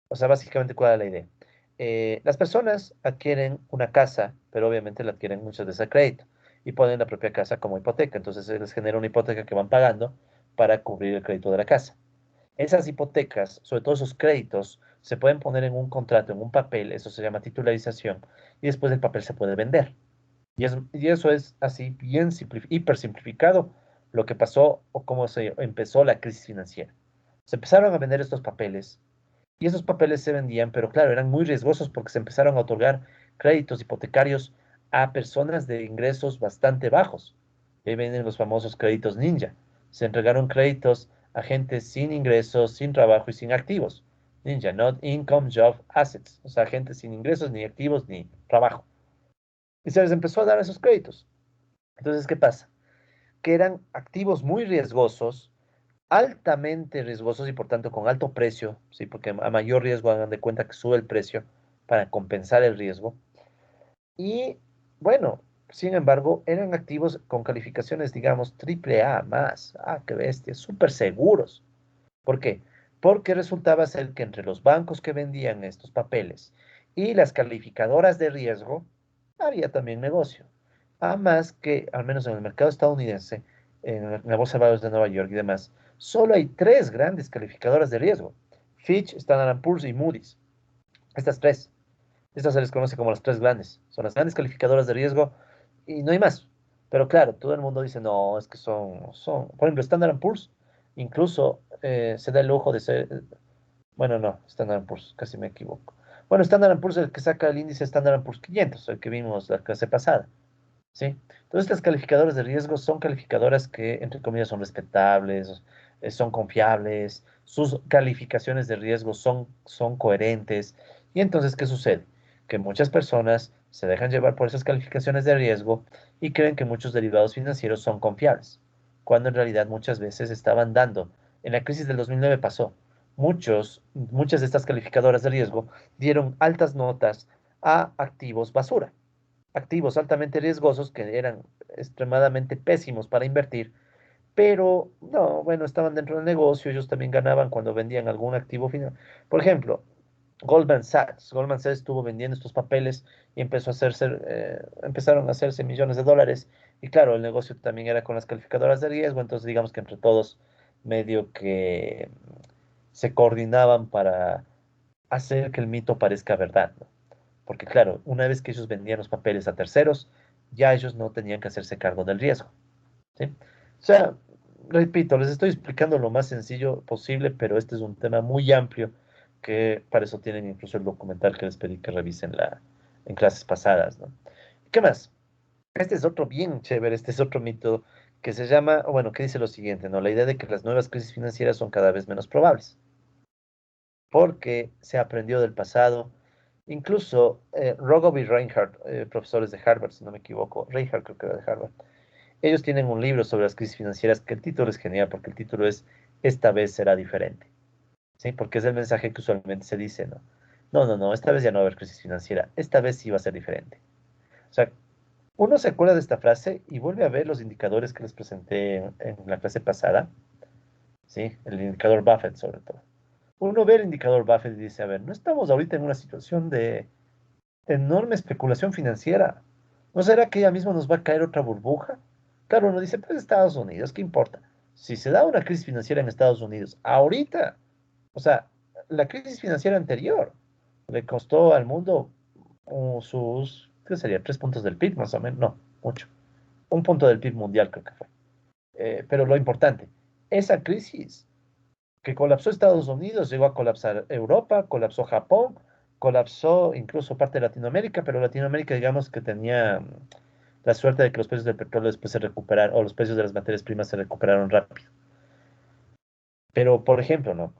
O sea, básicamente, ¿cuál es la idea? Las personas adquieren una casa, pero obviamente la adquieren muchas veces a crédito y ponen la propia casa como hipoteca. Entonces se les genera una hipoteca que van pagando para cubrir el crédito de la casa. Esas hipotecas, sobre todo esos créditos, se pueden poner en un contrato, en un papel, eso se llama titularización, y después el papel se puede vender. Y eso es así bien hiper simplificado lo que pasó o cómo se empezó la crisis financiera. Se empezaron a vender estos papeles y esos papeles se vendían, pero claro, eran muy riesgosos porque se empezaron a otorgar créditos hipotecarios a personas de ingresos bastante bajos. Y ahí vienen los famosos créditos ninja. Se entregaron créditos a gente sin ingresos, sin trabajo y sin activos. Ninja, not income, job, assets. O sea, gente sin ingresos, ni activos, ni trabajo. Y se les empezó a dar esos créditos. Entonces, ¿qué pasa? Que eran activos muy riesgosos, altamente riesgosos y por tanto con alto precio, ¿sí? Porque a mayor riesgo hagan de cuenta que sube el precio para compensar el riesgo. Y bueno, sin embargo, eran activos con calificaciones, digamos, triple A más. Ah, qué bestia, súper seguros. ¿Por qué? Porque resultaba ser que entre los bancos que vendían estos papeles y las calificadoras de riesgo, había también negocio. Además que, al menos en el mercado estadounidense, en la Bolsa de Valores de Nueva York y demás, solo hay tres grandes calificadoras de riesgo. Fitch, Standard Poor's y Moody's. Estas tres. Estas se les conoce como las tres grandes. Son las grandes calificadoras de riesgo y no hay más. Pero claro, todo el mundo dice, no, es que por ejemplo, Standard Poor's incluso se da el lujo de ser, bueno, no, Standard Poor's, casi me equivoco. Bueno, Standard Poor's es el que saca el índice Standard Poor's 500, el que vimos la clase pasada, ¿sí? Entonces, estas calificadoras de riesgo son calificadoras que, entre comillas, son respetables, son confiables, sus calificaciones de riesgo son coherentes. Y entonces, ¿qué sucede? Que muchas personas se dejan llevar por esas calificaciones de riesgo y creen que muchos derivados financieros son confiables, cuando en realidad muchas veces estaban dando. En la crisis del 2009 pasó. Muchas de estas calificadoras de riesgo dieron altas notas a activos basura, activos altamente riesgosos que eran extremadamente pésimos para invertir, pero no, bueno, estaban dentro del negocio, ellos también ganaban cuando vendían algún activo final. Por ejemplo, Goldman Sachs estuvo vendiendo estos papeles y empezaron a hacerse millones de dólares. Y claro, el negocio también era con las calificadoras de riesgo, entonces digamos que entre todos medio que se coordinaban para hacer que el mito parezca verdad, ¿no? Porque claro, una vez que ellos vendían los papeles a terceros, ya ellos no tenían que hacerse cargo del riesgo, ¿sí? O sea, repito, les estoy explicando lo más sencillo posible, pero este es un tema muy amplio que para eso tienen incluso el documental que les pedí que revisen en clases pasadas, ¿no? ¿Qué más? Este es otro bien chévere, este es otro mito que se llama, o bueno, que dice lo siguiente, ¿no? La idea de que las nuevas crisis financieras son cada vez menos probables porque se aprendió del pasado. Incluso Rogoff y Reinhardt, profesores de Harvard, si no me equivoco, Reinhardt creo que era de Harvard, ellos tienen un libro sobre las crisis financieras que el título es genial porque el título es Esta vez será diferente, ¿sí? Porque es el mensaje que usualmente se dice, ¿no? No, no, no, esta vez ya no va a haber crisis financiera, esta vez sí va a ser diferente. O sea, uno se acuerda de esta frase y vuelve a ver los indicadores que les presenté en la clase pasada, ¿sí? El indicador Buffett sobre todo. Uno ve el indicador Buffett y dice, a ver, no estamos ahorita en una situación de enorme especulación financiera. ¿No será que ya mismo nos va a caer otra burbuja? Claro, uno dice, pues Estados Unidos, ¿qué importa? Si se da una crisis financiera en Estados Unidos, ahorita, O sea, la crisis financiera anterior le costó al mundo sus, ¿qué sería? 3 puntos del PIB, más o menos. No, mucho. 1 punto del PIB mundial creo que fue. Pero lo importante, esa crisis que colapsó Estados Unidos, llegó a colapsar Europa, colapsó Japón, colapsó incluso parte de Latinoamérica, pero Latinoamérica digamos que tenía la suerte de que los precios del petróleo después se recuperaron, o los precios de las materias primas se recuperaron rápido. Pero, por ejemplo, ¿no?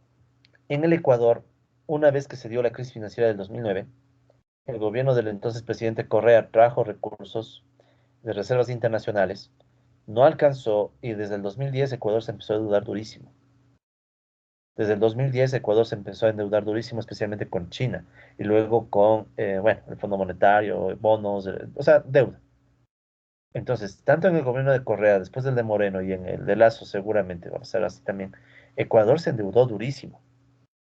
En el Ecuador, una vez que se dio la crisis financiera del 2009, el gobierno del entonces presidente Correa trajo recursos de reservas internacionales, no alcanzó y desde el 2010 Ecuador se empezó a endeudar durísimo. Desde el 2010 Ecuador se empezó a endeudar durísimo, especialmente con China y luego con, bueno, el Fondo Monetario, bonos, o sea, deuda. Entonces, tanto en el gobierno de Correa, después del de Moreno y en el de Lazo, seguramente va a ser así también, Ecuador se endeudó durísimo.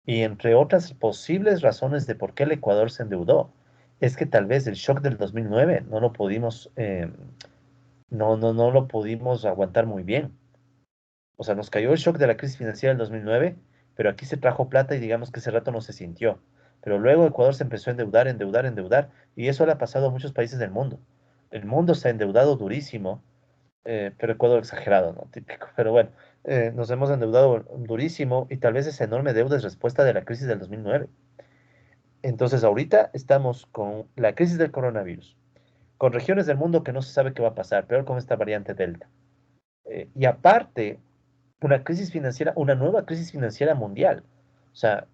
Y entre otras posibles razones de por qué el Ecuador se endeudó, es que tal vez el shock del 2009 no lo pudimos, no lo pudimos aguantar muy bien. O sea, nos cayó el shock de la crisis financiera del 2009, pero aquí se trajo plata y digamos que ese rato no se sintió. Pero luego Ecuador se empezó a endeudar, endeudar, endeudar, y eso le ha pasado a muchos países del mundo. El mundo se ha endeudado durísimo, pero Ecuador exagerado, ¿no? Típico. Pero bueno, nos hemos endeudado durísimo y tal vez esa enorme deuda es respuesta de la crisis del 2009. Entonces ahorita estamos con la crisis del coronavirus, con regiones del mundo que no se sabe qué va a pasar, peor con esta variante Delta. Y aparte, una crisis financiera, una nueva crisis financiera mundial. O sea,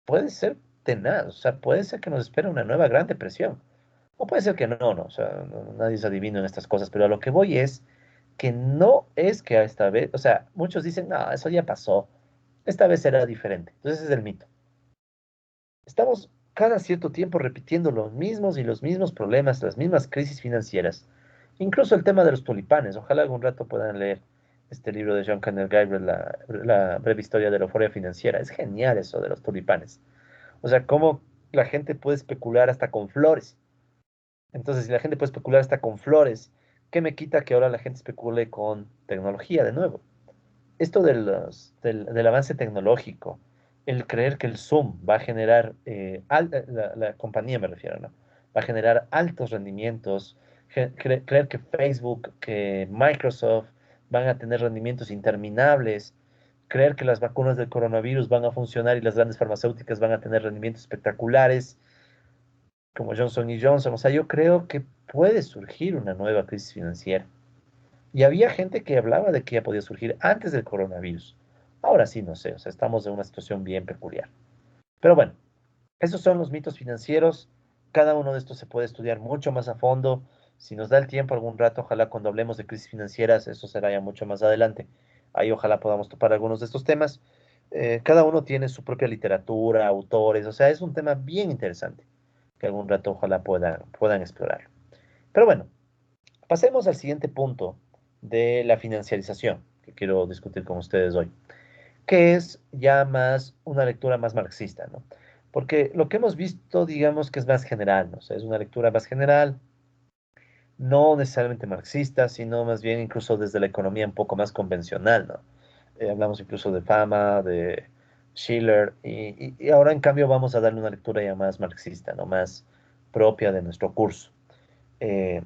puede ser tenaz, o sea, puede ser que nos espere una nueva gran depresión. O puede ser que no, no, o sea, nadie es adivino en estas cosas, pero a lo que voy es que no es que esta vez, o sea, muchos dicen, no, eso ya pasó, esta vez será diferente. Entonces ese es el mito. Estamos cada cierto tiempo repitiendo los mismos problemas, las mismas crisis financieras. Incluso el tema de los tulipanes. Ojalá algún rato puedan leer este libro de John Kenneth Galbraith, la breve historia de la euforia financiera. Es genial eso de los tulipanes. O sea, cómo la gente puede especular hasta con flores. Entonces, si la gente puede especular hasta con flores, ¿qué me quita que ahora la gente especule con tecnología de nuevo? Esto del avance tecnológico, el creer que el Zoom va a generar, la compañía me refiero, ¿no? Va a generar altos rendimientos, creer que Facebook, que Microsoft van a tener rendimientos interminables, creer que las vacunas del coronavirus van a funcionar y las grandes farmacéuticas van a tener rendimientos espectaculares, como Johnson y Johnson. O sea, yo creo que puede surgir una nueva crisis financiera. Y había gente que hablaba de que ya podía surgir antes del coronavirus. Ahora sí, no sé, o sea, estamos en una situación bien peculiar. Pero bueno, esos son los mitos financieros. Cada uno de estos se puede estudiar mucho más a fondo. Si nos da el tiempo algún rato, ojalá cuando hablemos de crisis financieras, eso será ya mucho más adelante. Ahí ojalá podamos topar algunos de estos temas. Cada uno tiene su propia literatura, autores, o sea, es un tema bien interesante que algún rato ojalá puedan explorar. Pero bueno, pasemos al siguiente punto de la financiarización que quiero discutir con ustedes hoy, que es ya más una lectura más marxista, ¿no? Porque lo que hemos visto, digamos que es más general, ¿no? O sea, es una lectura más general, no necesariamente marxista, sino más bien incluso desde la economía un poco más convencional, ¿no? Hablamos incluso de Fama, de Schiller, y ahora en cambio vamos a darle una lectura ya más marxista, ¿no? Más propia de nuestro curso. Eh,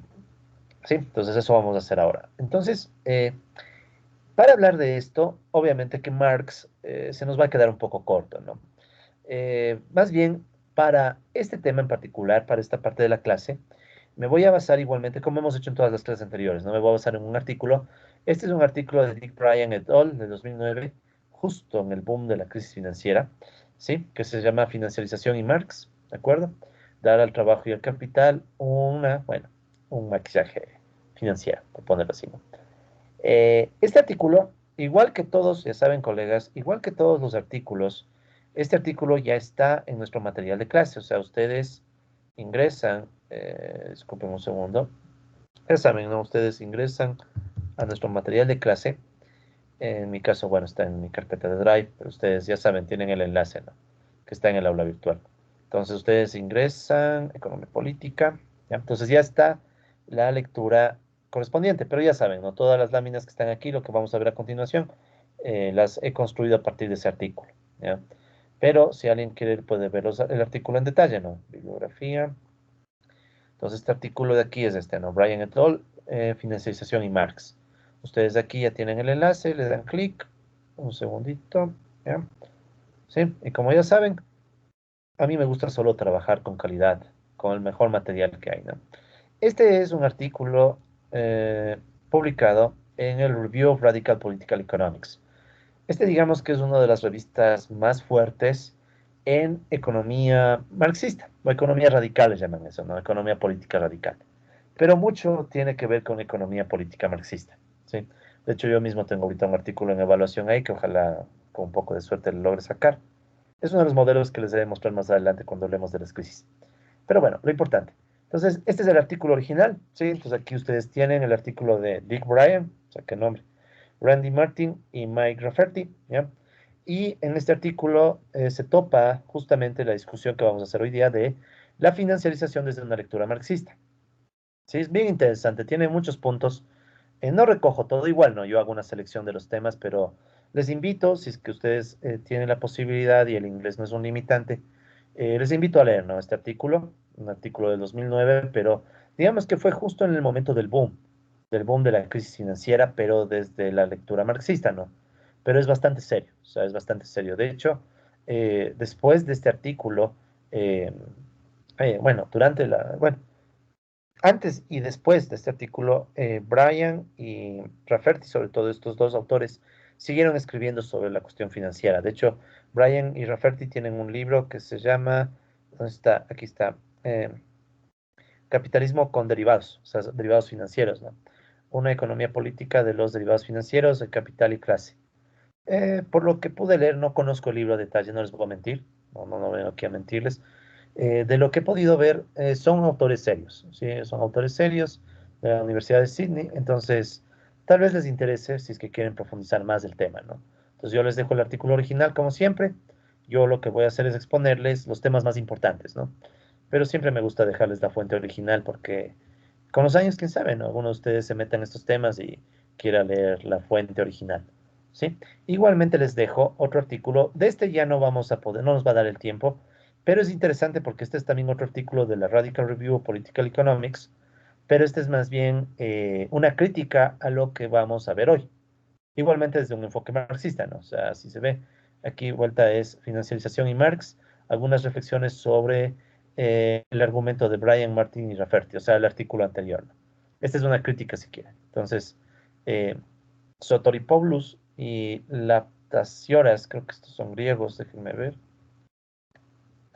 Sí, entonces eso vamos a hacer ahora. Entonces, para hablar de esto, obviamente que Marx se nos va a quedar un poco corto, ¿no? Más bien, para este tema en particular, para esta parte de la clase, me voy a basar igualmente, como hemos hecho en todas las clases anteriores, ¿no? Me voy a basar en un artículo. Este es un artículo de Dick Bryan et al. De 2009, justo en el boom de la crisis financiera, ¿sí? Que se llama Financiarización y Marx, ¿de acuerdo? Dar al trabajo y al capital bueno, un maquillaje financiero, por ponerlo así, ¿no? Este artículo, igual que todos, ya saben, colegas, igual que todos los artículos, este artículo ya está en nuestro material de clase. O sea, ustedes ingresan, disculpen un segundo, ya saben, ¿no? Ustedes ingresan a nuestro material de clase. En mi caso, bueno, está en mi carpeta de Drive, pero ustedes ya saben, tienen el enlace, ¿no? Que está en el aula virtual. Entonces, ustedes ingresan, economía política, ¿ya? Entonces ya está la lectura correspondiente, pero ya saben, ¿no? Todas las láminas que están aquí, lo que vamos a ver a continuación, las he construido a partir de ese artículo. ¿ya? Pero si alguien quiere, puede ver el artículo en detalle, ¿no? Bibliografía. Entonces, este artículo de aquí es este, ¿no? Bryan et al., Financiarización y Marx. Ustedes de aquí ya tienen el enlace, le dan clic. Un segundito, ¿ya? Sí, y como ya saben, a mí me gusta solo trabajar con calidad, con el mejor material que hay, ¿no? Este es un artículo publicado en el Review of Radical Political Economics. Este digamos que es una de las revistas más fuertes en economía marxista, o economía radical les llaman eso, ¿no? Economía política radical. Pero mucho tiene que ver con economía política marxista, ¿sí? De hecho, yo mismo tengo ahorita un artículo en evaluación ahí que ojalá con un poco de suerte lo logre sacar. Es uno de los modelos que les voy a mostrar más adelante cuando hablemos de las crisis. Pero bueno, lo importante. Entonces, este es el artículo original, ¿sí? Entonces aquí ustedes tienen el artículo de Dick Bryan, o sea, qué nombre, Randy Martin y Mike Rafferty, ¿ya? Y en este artículo se topa justamente la discusión que vamos a hacer hoy día de la financiarización desde una lectura marxista. Sí, es bien interesante, tiene muchos puntos. No recojo todo igual, ¿no? Yo hago una selección de los temas, pero les invito, si es que ustedes tienen la posibilidad y el inglés no es un limitante, les invito a leer, ¿no? Este artículo, un artículo del 2009, pero digamos que fue justo en el momento del boom de la crisis financiera, pero desde la lectura marxista, ¿no? Pero es bastante serio, o sea, es bastante serio. De hecho, después de este artículo, eh, bueno, bueno, antes y después de este artículo, Bryan y Rafferty, sobre todo estos dos autores, siguieron escribiendo sobre la cuestión financiera. De hecho, Bryan y Rafferty tienen un libro que se llama, ¿dónde está? Aquí está, eh, Capitalismo con derivados, o sea, derivados financieros, ¿no? Una economía política de los derivados financieros, de capital y clase. Por lo que pude leer, no conozco el libro a detalle, no les voy a mentir, no vengo aquí a mentirles. De lo que he podido ver, son autores serios, ¿sí? Son autores serios de la Universidad de Sydney, entonces tal vez les interese si es que quieren profundizar más del tema, ¿no? Entonces yo les dejo el artículo original como siempre, yo lo que voy a hacer es exponerles los temas más importantes, ¿no? Pero siempre me gusta dejarles la fuente original porque con los años, quién sabe, ¿no? Algunos de ustedes se meten en estos temas y quiera leer la fuente original, ¿sí? Igualmente les dejo otro artículo. De este ya no vamos a poder, no nos va a dar el tiempo, pero es interesante porque este es también otro artículo de la Radical Review of Political Economics, pero este es más bien una crítica a lo que vamos a ver hoy. Igualmente desde un enfoque marxista, ¿no? O sea, si se ve, aquí vuelta es financiarización y Marx, algunas reflexiones sobre el argumento de Brian Martin y Rafferty, o sea, el artículo anterior, ¿no? Esta es una crítica si quieren. Entonces, eh, Sotoripoulos y Laptasioras, creo que estos son griegos, déjenme ver.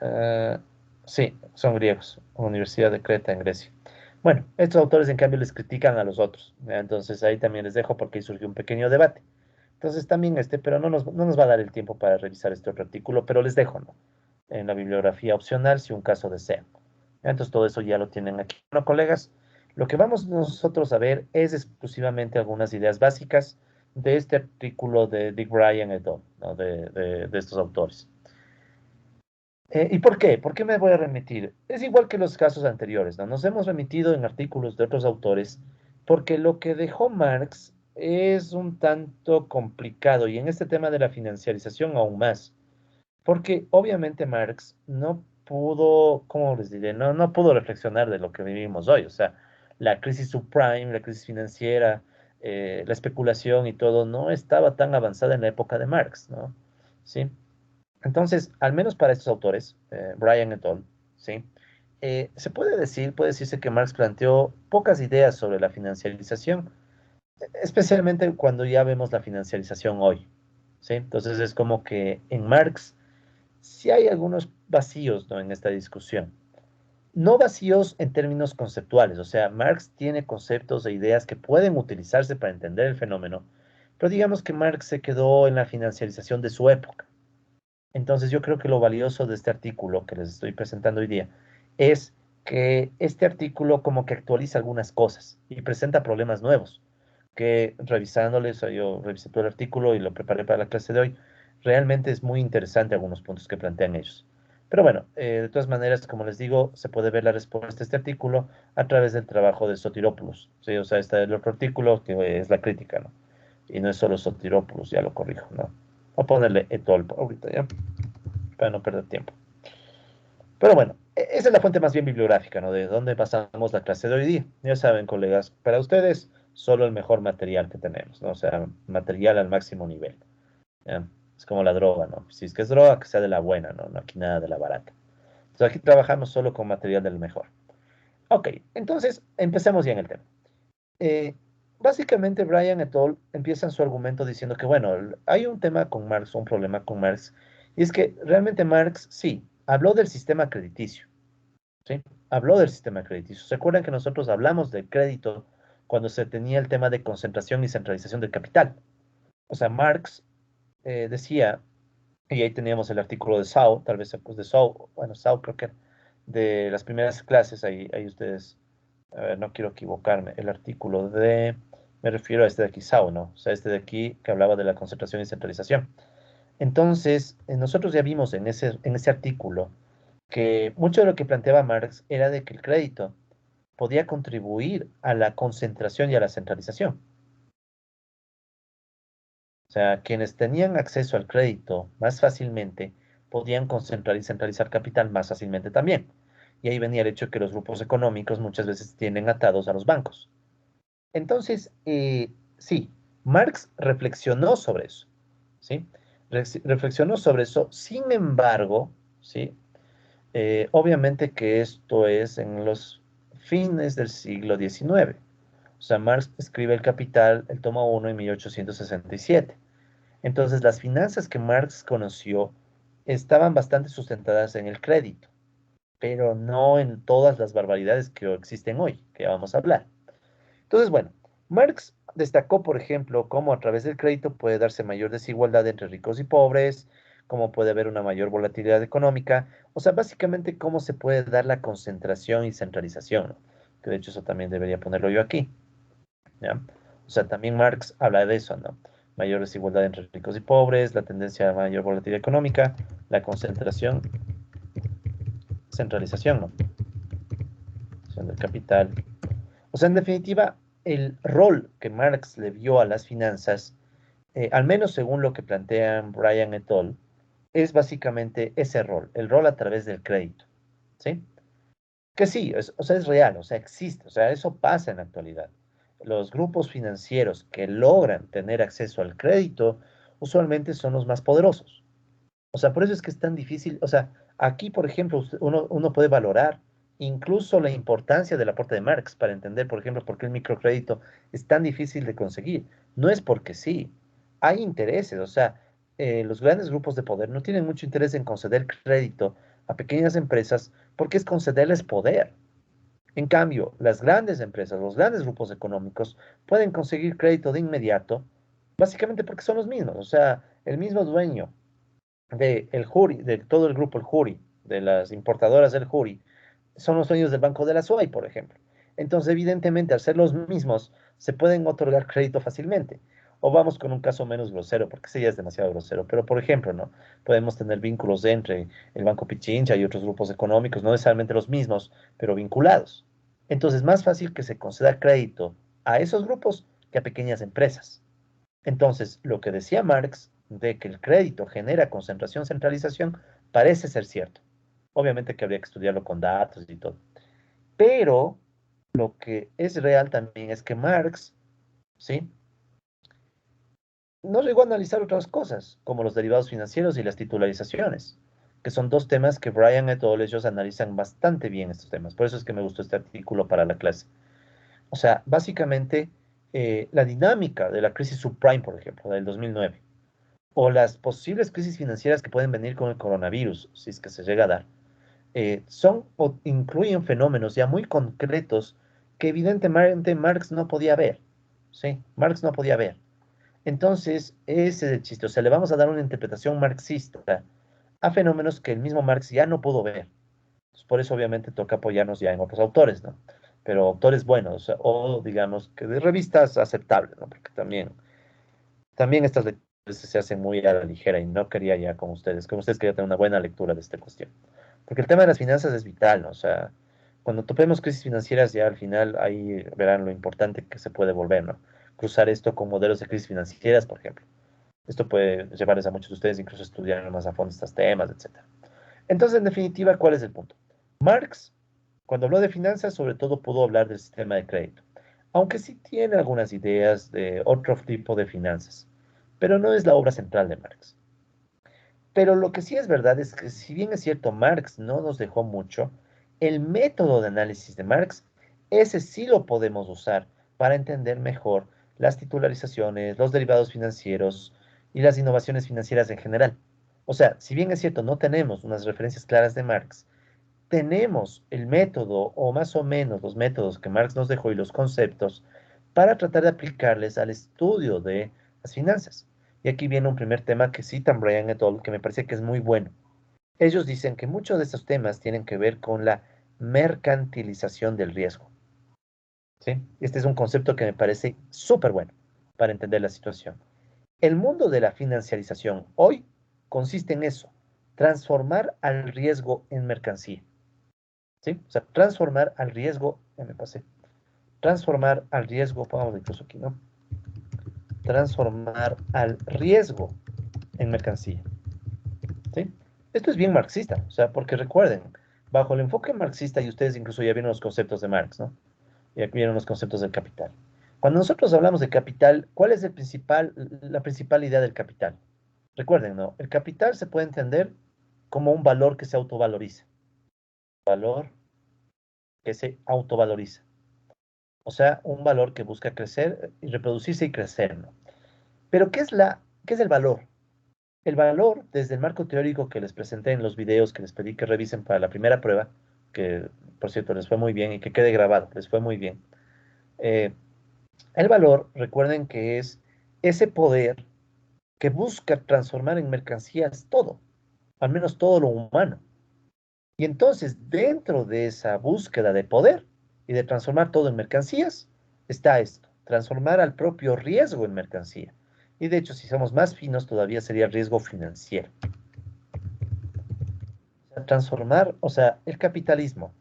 Eh, sí, son griegos, Universidad de Creta en Grecia. Bueno, estos autores en cambio les critican a los otros, ¿ya? Entonces ahí también les dejo porque ahí surgió un pequeño debate. Entonces también pero no nos va a dar el tiempo para revisar este otro artículo, pero les dejo, ¿no? En la bibliografía opcional si un caso desean. Entonces todo eso ya lo tienen aquí. Bueno, colegas, lo que vamos nosotros a ver es exclusivamente algunas ideas básicas de este artículo de Dick Bryan et al., ¿no? De estos autores. ¿Y por qué? ¿Por qué me voy a remitir? Es igual que los casos anteriores, ¿no? Nos hemos remitido en artículos de otros autores porque lo que dejó Marx es un tanto complicado y en este tema de la financiarización aún más, porque obviamente Marx no pudo, ¿cómo les diré? No pudo reflexionar de lo que vivimos hoy, o sea, la crisis subprime, la crisis financiera, la especulación y todo no estaba tan avanzada en la época de Marx, ¿no? ¿Sí? Entonces, al menos para estos autores, Bryan et al., ¿sí? Puede decirse que Marx planteó pocas ideas sobre la financiarización, especialmente cuando ya vemos la financiarización hoy, ¿sí? Entonces es como que en Marx sí hay algunos vacíos, ¿no? En esta discusión. No vacíos en términos conceptuales, o sea, Marx tiene conceptos e ideas que pueden utilizarse para entender el fenómeno, pero digamos que Marx se quedó en la financiarización de su época. Entonces yo creo que lo valioso de este artículo que les estoy presentando hoy día es que este artículo como que actualiza algunas cosas y presenta problemas nuevos, que revisándoles, o sea, yo revisé todo el artículo y lo preparé para la clase de hoy, realmente es muy interesante algunos puntos que plantean ellos. Pero bueno, de todas maneras, como les digo, se puede ver la respuesta a este artículo a través del trabajo de Sotiropoulos, ¿sí? O sea, está el otro artículo que es la crítica, ¿no? Y no es solo Sotiropoulos, ya lo corrijo, ¿no? a ponerle et al. Ahorita ya, para no perder tiempo. Pero bueno, esa es la fuente más bien bibliográfica, ¿no? De dónde pasamos la clase de hoy día. Ya saben, colegas, para ustedes, solo el mejor material que tenemos, ¿no? O sea, material al máximo nivel. ¿Ya? Es como la droga, ¿no? Si es que es droga, que sea de la buena, ¿no? No aquí nada de la barata. Entonces aquí trabajamos solo con material del mejor. Ok, entonces empecemos ya en el tema. Eh, Básicamente, Brian et al. Empiezan su argumento diciendo que, bueno, hay un tema con Marx, un problema con Marx, y es que realmente Marx, sí, habló del sistema crediticio, ¿sí? Habló del sistema crediticio. ¿Se acuerdan que nosotros hablamos del crédito cuando se tenía el tema de concentración y centralización del capital? O sea, Marx decía, y ahí teníamos el artículo de Sau, tal vez pues de Sau, bueno, Sau creo que era, de las primeras clases, ahí ustedes, a ver, no quiero equivocarme, el artículo de, me refiero a este de aquí, Sau, ¿no? O sea, este de aquí que hablaba de la concentración y centralización. Entonces, nosotros ya vimos en ese artículo que mucho de lo que planteaba Marx era de que el crédito podía contribuir a la concentración y a la centralización. O sea, quienes tenían acceso al crédito más fácilmente podían concentrar y centralizar capital más fácilmente también. Y ahí venía el hecho de que los grupos económicos muchas veces tienen atados a los bancos. Entonces, sí, Marx reflexionó sobre eso, ¿sí? Reflexionó sobre eso. Sin embargo, ¿sí? Obviamente que esto es en los fines del siglo XIX. O sea, Marx escribe El Capital, el tomo 1 en 1867. Entonces, las finanzas que Marx conoció estaban bastante sustentadas en el crédito, pero no en todas las barbaridades que existen hoy, que vamos a hablar. Entonces, bueno, Marx destacó, por ejemplo, cómo a través del crédito puede darse mayor desigualdad entre ricos y pobres, cómo puede haber una mayor volatilidad económica, o sea, básicamente cómo se puede dar la concentración y centralización, ¿no? Que de hecho eso también debería ponerlo yo aquí, ¿ya? O sea, también Marx habla de eso, ¿no? Mayor desigualdad entre ricos y pobres, la tendencia a mayor volatilidad económica, la concentración, centralización, ¿no? Del capital. O sea, en definitiva, el rol que Marx le vio a las finanzas, al menos según lo que plantean Brian et al., es básicamente ese rol, el rol a través del crédito, ¿sí? Que sí, o sea, es real, o sea, existe, o sea, eso pasa en la actualidad. Los grupos financieros que logran tener acceso al crédito usualmente son los más poderosos. O sea, por eso es que es tan difícil. O sea, aquí, por ejemplo, uno puede valorar incluso la importancia del aporte de Marx para entender, por ejemplo, por qué el microcrédito es tan difícil de conseguir. No es porque sí, hay intereses. O sea, los grandes grupos de poder no tienen mucho interés en conceder crédito a pequeñas empresas porque es concederles poder. En cambio, las grandes empresas, los grandes grupos económicos pueden conseguir crédito de inmediato, básicamente porque son los mismos. O sea, el mismo dueño de el Juri, de todo el grupo el Juri, de las importadoras del Juri, son los dueños del Banco de la SOAI, por ejemplo. Entonces, evidentemente, al ser los mismos, se pueden otorgar crédito fácilmente. O vamos con un caso menos grosero, porque ese ya es demasiado grosero, pero por ejemplo, ¿no? Podemos tener vínculos entre el Banco Pichincha y otros grupos económicos, no necesariamente los mismos, pero vinculados. Entonces, más fácil que se conceda crédito a esos grupos que a pequeñas empresas. Entonces, lo que decía Marx de que el crédito genera concentración, centralización, parece ser cierto. Obviamente que habría que estudiarlo con datos y todo. Pero lo que es real también es que Marx, ¿sí? No llegó a analizar otras cosas, como los derivados financieros y las titularizaciones, que son dos temas que Brian et al. Ellos analizan bastante bien estos temas. Por eso es que me gustó este artículo para la clase. O sea, básicamente, la dinámica de la crisis subprime, por ejemplo, del 2009 o las posibles crisis financieras que pueden venir con el coronavirus, si es que se llega a dar, son o incluyen fenómenos ya muy concretos que evidentemente Marx no podía ver, ¿sí? Marx no podía ver. Entonces, ese es el chiste, o sea, le vamos a dar una interpretación marxista a fenómenos que el mismo Marx ya no pudo ver. Entonces, por eso obviamente toca apoyarnos ya en otros autores, ¿no? Pero autores buenos, o sea, o digamos que de revistas aceptables, ¿no? Porque también estas lecturas se hacen muy a la ligera y no quería ya con ustedes quería tener una buena lectura de esta cuestión. Porque el tema de las finanzas es vital, ¿no? O sea, cuando topemos crisis financieras ya al final ahí verán lo importante que se puede volver, ¿no? Cruzar esto con modelos de crisis financieras, por ejemplo. Esto puede llevarles a muchos de ustedes incluso a estudiar más a fondo estos temas, etc. Entonces, en definitiva, ¿cuál es el punto? Marx, cuando habló de finanzas, sobre todo pudo hablar del sistema de crédito, aunque sí tiene algunas ideas de otro tipo de finanzas, pero no es la obra central de Marx. Pero lo que sí es verdad es que si bien es cierto, Marx no nos dejó mucho, el método de análisis de Marx, ese sí lo podemos usar para entender mejor las titularizaciones, los derivados financieros y las innovaciones financieras en general. O sea, si bien es cierto, no tenemos unas referencias claras de Marx, tenemos el método o más o menos los métodos que Marx nos dejó y los conceptos para tratar de aplicarles al estudio de las finanzas. Y aquí viene un primer tema que citan Brian et al, que me parece que es muy bueno. Ellos dicen que muchos de estos temas tienen que ver con la mercantilización del riesgo. ¿Sí? Este es un concepto que me parece súper bueno para entender la situación. El mundo de la financiarización hoy consiste en eso, transformar al riesgo en mercancía. ¿Sí? O sea, transformar al riesgo, ya me pasé, transformar al riesgo, pongamos incluso aquí, ¿no? Transformar al riesgo en mercancía, ¿sí? Esto es bien marxista, o sea, porque recuerden, bajo el enfoque marxista, y ustedes incluso ya vieron los conceptos de Marx, ¿no? Ya vieron los conceptos del capital. Cuando nosotros hablamos de capital, ¿cuál es la principal idea del capital? Recuerden, ¿no? El capital se puede entender como un valor que se autovaloriza, valor que se autovaloriza. O sea, un valor que busca crecer y reproducirse y crecer, ¿no? Pero ¿qué es el valor? El valor, desde el marco teórico que les presenté en los videos que les pedí que revisen para la primera prueba, que por cierto les fue muy bien y que quede grabado, les fue muy bien. Eh, el valor, recuerden que es ese poder que busca transformar en mercancías todo, al menos todo lo humano. Y entonces, dentro de esa búsqueda de poder y de transformar todo en mercancías, está esto, transformar al propio riesgo en mercancía. Y de hecho, si somos más finos, todavía sería riesgo financiero. O sea, transformar, o sea, el capitalismo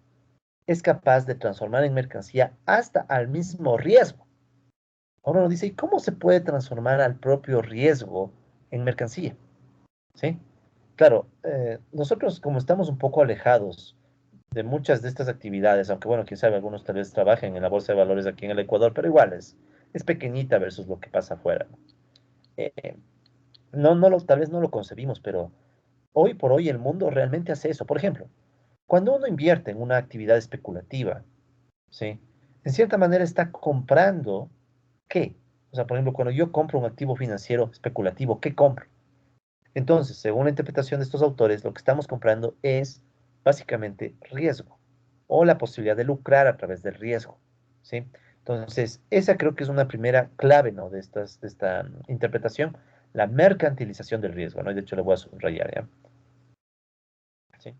es capaz de transformar en mercancía hasta al mismo riesgo. Ahora uno dice, ¿y cómo se puede transformar al propio riesgo en mercancía? ¿Sí? Claro, nosotros como estamos un poco alejados de muchas de estas actividades, aunque bueno, quién sabe, algunos tal vez trabajen en la bolsa de valores aquí en el Ecuador, pero igual es pequeñita versus lo que pasa afuera, ¿no? Eh, tal vez no lo concebimos, pero hoy por hoy el mundo realmente hace eso. Por ejemplo, cuando uno invierte en una actividad especulativa, ¿sí? En cierta manera está comprando, ¿qué? O sea, por ejemplo, cuando yo compro un activo financiero especulativo, ¿qué compro? Entonces, según la interpretación de estos autores, lo que estamos comprando es básicamente riesgo o la posibilidad de lucrar a través del riesgo, ¿sí? Entonces, esa creo que es una primera clave, ¿no? De esta interpretación, la mercantilización del riesgo, ¿no? Y de hecho le voy a subrayar, ¿ya? Sí,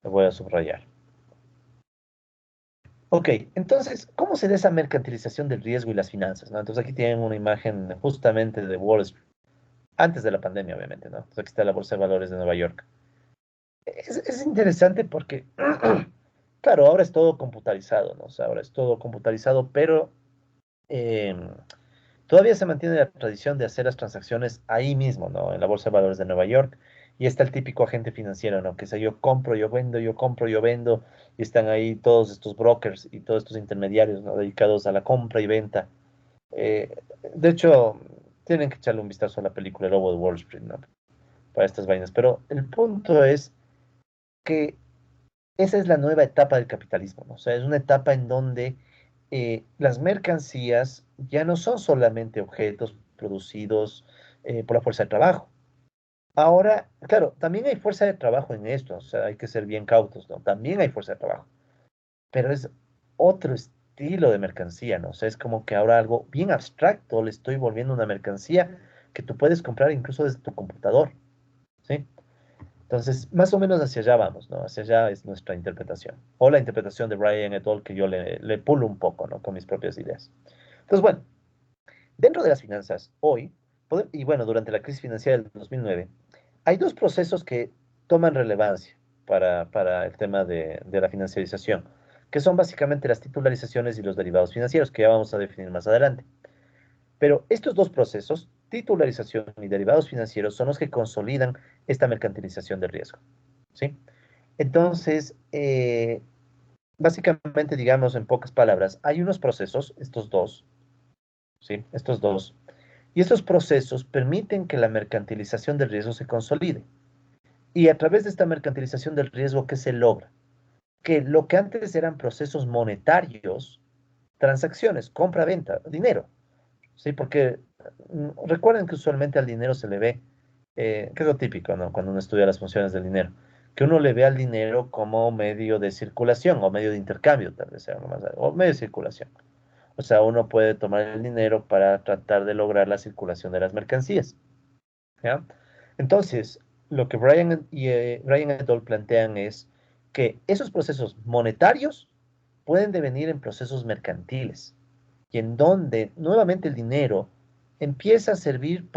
le voy a subrayar. Ok, entonces, ¿cómo se da esa mercantilización del riesgo y las finanzas, ¿no? Entonces aquí tienen una imagen justamente de Wall Street, antes de la pandemia, obviamente, ¿no? Entonces aquí está la Bolsa de Valores de Nueva York. Es interesante porque, claro, ahora es todo computarizado, ¿no? O sea, ahora es todo computarizado, pero eh, todavía se mantiene la tradición de hacer las transacciones ahí mismo, ¿no? En la Bolsa de Valores de Nueva York. Y está el típico agente financiero, ¿no? Que sea yo compro, yo vendo, yo compro, yo vendo. Y están ahí todos estos brokers y todos estos intermediarios, ¿no? Dedicados a la compra y venta. Eh, de hecho, tienen que echarle un vistazo a la película El Lobo de Wall Street, ¿no? Para estas vainas. Pero el punto es que esa es la nueva etapa del capitalismo, ¿no? O sea, es una etapa en donde las mercancías ya no son solamente objetos producidos por la fuerza de trabajo. Ahora, claro, también hay fuerza de trabajo en esto, o sea, hay que ser bien cautos, ¿no? También hay fuerza de trabajo, pero es otro estilo de mercancía, ¿no? O sea, es como que ahora algo bien abstracto le estoy volviendo una mercancía que tú puedes comprar incluso desde tu computador, ¿sí? Entonces, más o menos hacia allá vamos, ¿no? Hacia allá es nuestra interpretación. O la interpretación de Brian et al, que yo le pulo un poco, ¿no? Con mis propias ideas. Entonces, bueno, dentro de las finanzas, hoy, y bueno, durante la crisis financiera del 2009, hay dos procesos que toman relevancia para el tema de la financiarización, que son básicamente las titularizaciones y los derivados financieros, que ya vamos a definir más adelante. Pero estos dos procesos titularización y derivados financieros son los que consolidan esta mercantilización del riesgo, ¿sí? Entonces, básicamente, digamos en pocas palabras, hay unos procesos, estos dos, ¿sí? Estos dos, y estos procesos permiten que la mercantilización del riesgo se consolide. Y a través de esta mercantilización del riesgo, ¿qué se logra? Que lo que antes eran procesos monetarios, transacciones, compra-venta, dinero, ¿sí? Porque recuerden que usualmente al dinero se le ve, que es lo típico, ¿no? Cuando uno estudia las funciones del dinero, que uno le ve al dinero como medio de circulación o medio de intercambio, tal vez sea lo más, o medio de circulación. O sea, uno puede tomar el dinero para tratar de lograr la circulación de las mercancías, ¿ya? Entonces, lo que Brian et al. Plantean es que esos procesos monetarios pueden devenir en procesos mercantiles y en donde nuevamente el dinero empieza a servir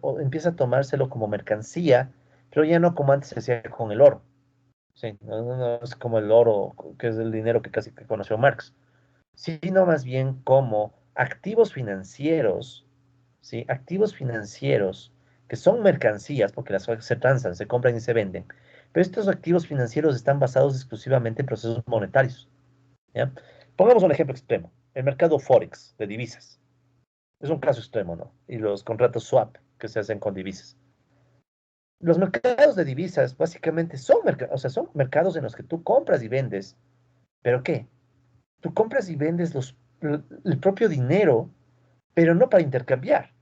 o empieza a tomárselo como mercancía, pero ya no como antes se hacía con el oro. Sí, no es como el oro, que es el dinero que casi que conoció Marx, sino más bien como activos financieros, ¿sí? Activos financieros que son mercancías, porque las cosas se transan, se compran y se venden, pero estos activos financieros están basados exclusivamente en procesos monetarios, ¿ya? Pongamos un ejemplo extremo, el mercado Forex de divisas. Es un caso extremo, ¿no? Y los contratos swap que se hacen con divisas. Los mercados de divisas básicamente o sea, son mercados en los que tú compras y vendes, ¿pero qué? Tú compras y vendes el propio dinero, pero no para intercambiar,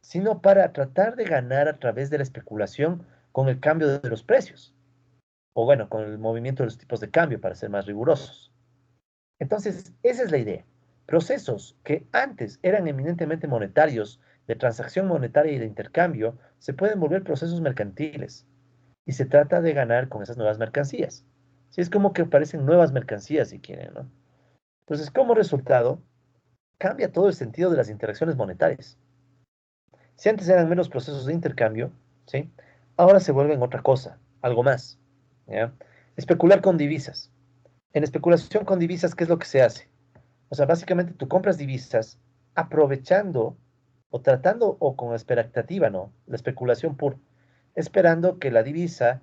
sino para tratar de ganar a través de la especulación con el cambio de los precios, o bueno, con el movimiento de los tipos de cambio, para ser más rigurosos. Entonces, esa es la idea. Procesos que antes eran eminentemente monetarios, de transacción monetaria y de intercambio, se pueden volver procesos mercantiles y se trata de ganar con esas nuevas mercancías. Si es como que aparecen nuevas mercancías, si quieren, ¿no? Entonces, como resultado, cambia todo el sentido de las interacciones monetarias. Si antes eran menos procesos de intercambio, ¿sí? Ahora se vuelven otra cosa, algo más, ¿ya? Especular con divisas. En especulación con divisas, ¿qué es lo que se hace? O sea, básicamente tú compras divisas aprovechando o tratando o con expectativa, ¿no? La especulación pura, esperando que la divisa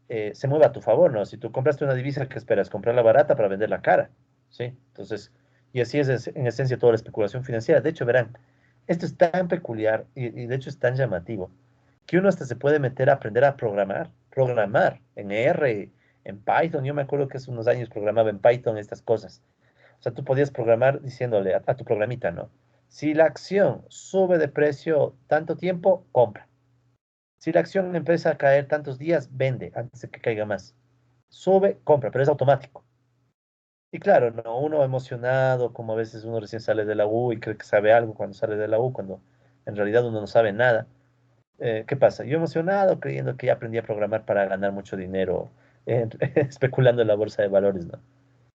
se mueva a tu favor, ¿no? Si tú compraste una divisa, ¿qué esperas? Comprarla barata para venderla cara, ¿sí? Entonces, y así es en esencia toda la especulación financiera. De hecho, verán, esto es tan peculiar y de hecho es tan llamativo que uno hasta se puede meter a aprender a programar en R, en Python. Yo me acuerdo que hace unos años programaba en Python estas cosas. O sea, tú podías programar diciéndole a tu programita, ¿no? Si la acción sube de precio tanto tiempo, compra. Si la acción empieza a caer tantos días, vende antes de que caiga más. Sube, compra, pero es automático. Y claro, ¿no? Uno emocionado, como a veces uno recién sale de la U y cree que sabe algo cuando sale de la U, cuando en realidad uno no sabe nada. ¿Qué pasa? Yo emocionado creyendo que ya aprendí a programar para ganar mucho dinero, especulando en la bolsa de valores, ¿no?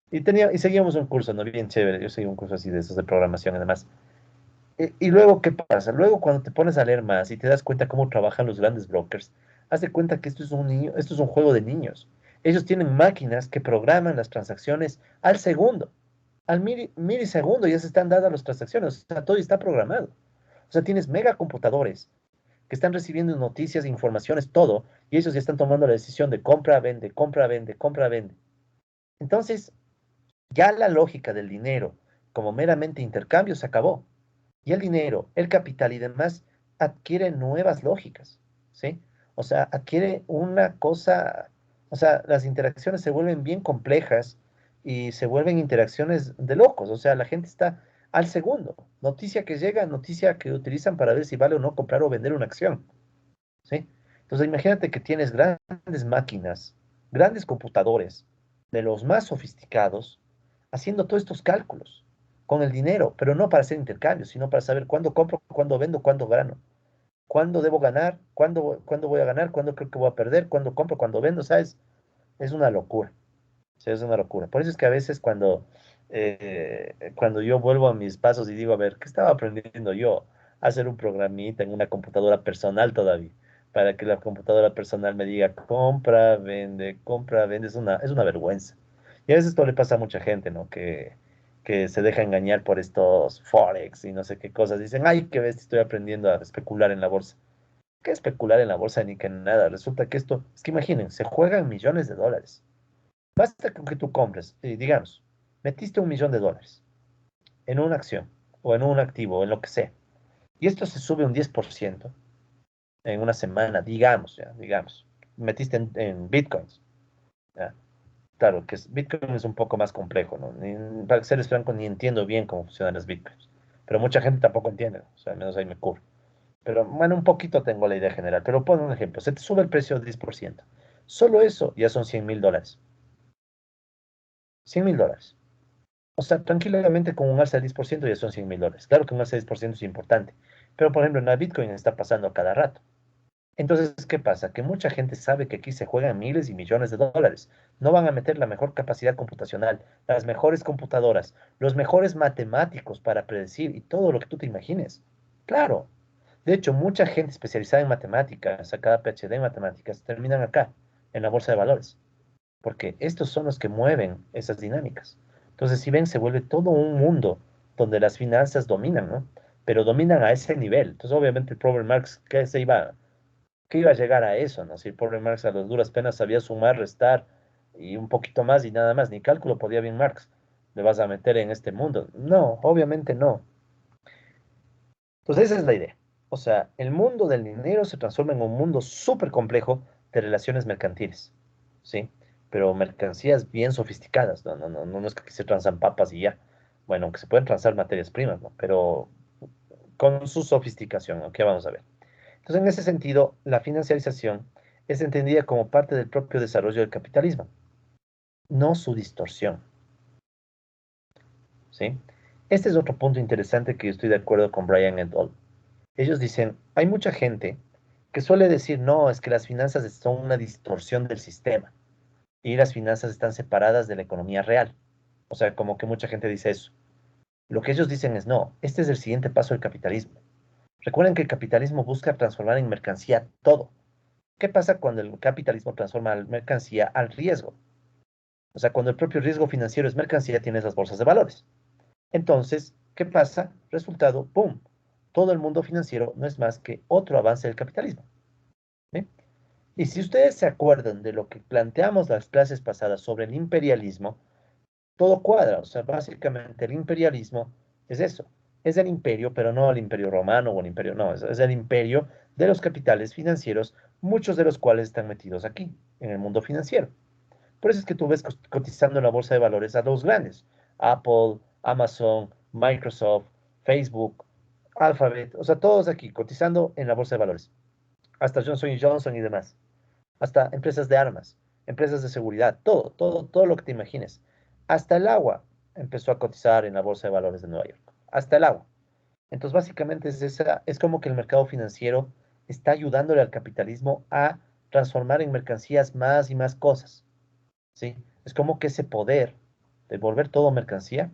Y seguíamos un curso, ¿no? Bien chévere. Yo seguí un curso así de esos de programación, además. Y luego, ¿qué pasa? Luego, cuando te pones a leer más y te das cuenta cómo trabajan los grandes brokers, haz de cuenta que esto es un juego de niños. Ellos tienen máquinas que programan las transacciones al segundo, al milisegundo, ya se están dadas las transacciones. O sea, todo está programado. O sea, tienes megacomputadores que están recibiendo noticias, informaciones, todo, y ellos ya están tomando la decisión de compra, vende, compra, vende, compra, vende. Entonces, ya la lógica del dinero como meramente intercambio se acabó. Y el dinero, el capital y demás adquiere nuevas lógicas, ¿sí? O sea, adquiere una cosa, o sea, las interacciones se vuelven bien complejas y se vuelven interacciones de locos. O sea, la gente está al segundo. Noticia que llega, noticia que utilizan para ver si vale o no comprar o vender una acción, ¿sí? Entonces, imagínate que tienes grandes máquinas, grandes computadores, de los más sofisticados, haciendo todos estos cálculos con el dinero, pero no para hacer intercambios, sino para saber cuándo compro, cuándo vendo, cuándo gano, cuándo debo ganar, cuándo voy a ganar, cuándo creo que voy a perder, cuándo compro, cuándo vendo, ¿sabes? Es una locura, sí, es una locura. Por eso es que a veces cuando yo vuelvo a mis pasos y digo, a ver, ¿qué estaba aprendiendo yo? A hacer un programita en una computadora personal todavía, para que la computadora personal me diga, compra, vende, es una vergüenza. Y a veces esto le pasa a mucha gente, ¿no? Que que se deja engañar por estos Forex y no sé qué cosas. Dicen, ay, qué bestia, estoy aprendiendo a especular en la bolsa. ¿Qué especular en la bolsa ni que nada? Resulta que esto, es que imaginen, se juegan millones de dólares. Basta con que tú compres, digamos, metiste $1.000.000 en una acción o en un activo o en lo que sea, y esto se sube un 10% en una semana, digamos, ya, digamos, metiste en bitcoins. ¿Ya? Claro, Bitcoin es un poco más complejo, ¿no? Para ser franco, ni entiendo bien cómo funcionan los Bitcoins, pero mucha gente tampoco entiende, o sea, al menos ahí me cubro. Pero bueno, un poquito tengo la idea general, pero pon un ejemplo, se te sube el precio 10%. Solo eso ya son $100.000. $100.000. O sea, tranquilamente con un alza del 10% ya son $100.000. Claro que un alza del 10% es importante, pero por ejemplo en la Bitcoin está pasando a cada rato. Entonces, ¿qué pasa? Que mucha gente sabe que aquí se juegan miles y millones de dólares. No van a meter la mejor capacidad computacional, las mejores computadoras, los mejores matemáticos para predecir y todo lo que tú te imagines. Claro. De hecho, mucha gente especializada en matemáticas, sacada PhD en matemáticas, terminan acá, en la bolsa de valores, porque estos son los que mueven esas dinámicas. Entonces, si ven, se vuelve todo un mundo donde las finanzas dominan, ¿no? Pero dominan a ese nivel. Entonces, obviamente, el pobre Marx, que iba a llegar a eso, ¿no? Si el pobre Marx a las duras penas sabía sumar, restar y un poquito más y nada más, ni cálculo podía bien Marx. ¿Le vas a meter en este mundo? No, obviamente no. Entonces esa es la idea. O sea, el mundo del dinero se transforma en un mundo súper complejo de relaciones mercantiles, ¿sí? Pero mercancías bien sofisticadas, no es que se transan papas y ya. Bueno, aunque se pueden transar materias primas, ¿no? Pero con su sofisticación, ¿no? ¿Qué vamos a ver? Entonces, en ese sentido, la financiarización es entendida como parte del propio desarrollo del capitalismo, no su distorsión, ¿sí? Este es otro punto interesante que yo estoy de acuerdo con Brian et al. Ellos dicen, hay mucha gente que suele decir, no, es que las finanzas son una distorsión del sistema y las finanzas están separadas de la economía real. O sea, como que mucha gente dice eso. Lo que ellos dicen es, no, este es el siguiente paso del capitalismo. Recuerden que el capitalismo busca transformar en mercancía todo. ¿Qué pasa cuando el capitalismo transforma la mercancía al riesgo? O sea, cuando el propio riesgo financiero es mercancía, tienes las bolsas de valores. Entonces, ¿qué pasa? Resultado, ¡pum! Todo el mundo financiero no es más que otro avance del capitalismo. ¿Sí? Y si ustedes se acuerdan de lo que planteamos las clases pasadas sobre el imperialismo, todo cuadra. O sea, básicamente el imperialismo es eso. Es el imperio, pero no el imperio romano o el imperio, no, es el imperio de los capitales financieros, muchos de los cuales están metidos aquí, en el mundo financiero. Por eso es que tú ves cotizando en la bolsa de valores a los grandes, Apple, Amazon, Microsoft, Facebook, Alphabet, o sea, todos aquí cotizando en la bolsa de valores, hasta Johnson y demás, hasta empresas de armas, empresas de seguridad, todo lo que te imagines. Hasta el agua empezó a cotizar en la bolsa de valores de Nueva York, hasta el agua. Entonces, básicamente es como que el mercado financiero está ayudándole al capitalismo a transformar en mercancías más y más cosas. ¿Sí? Es como que ese poder de volver todo mercancía,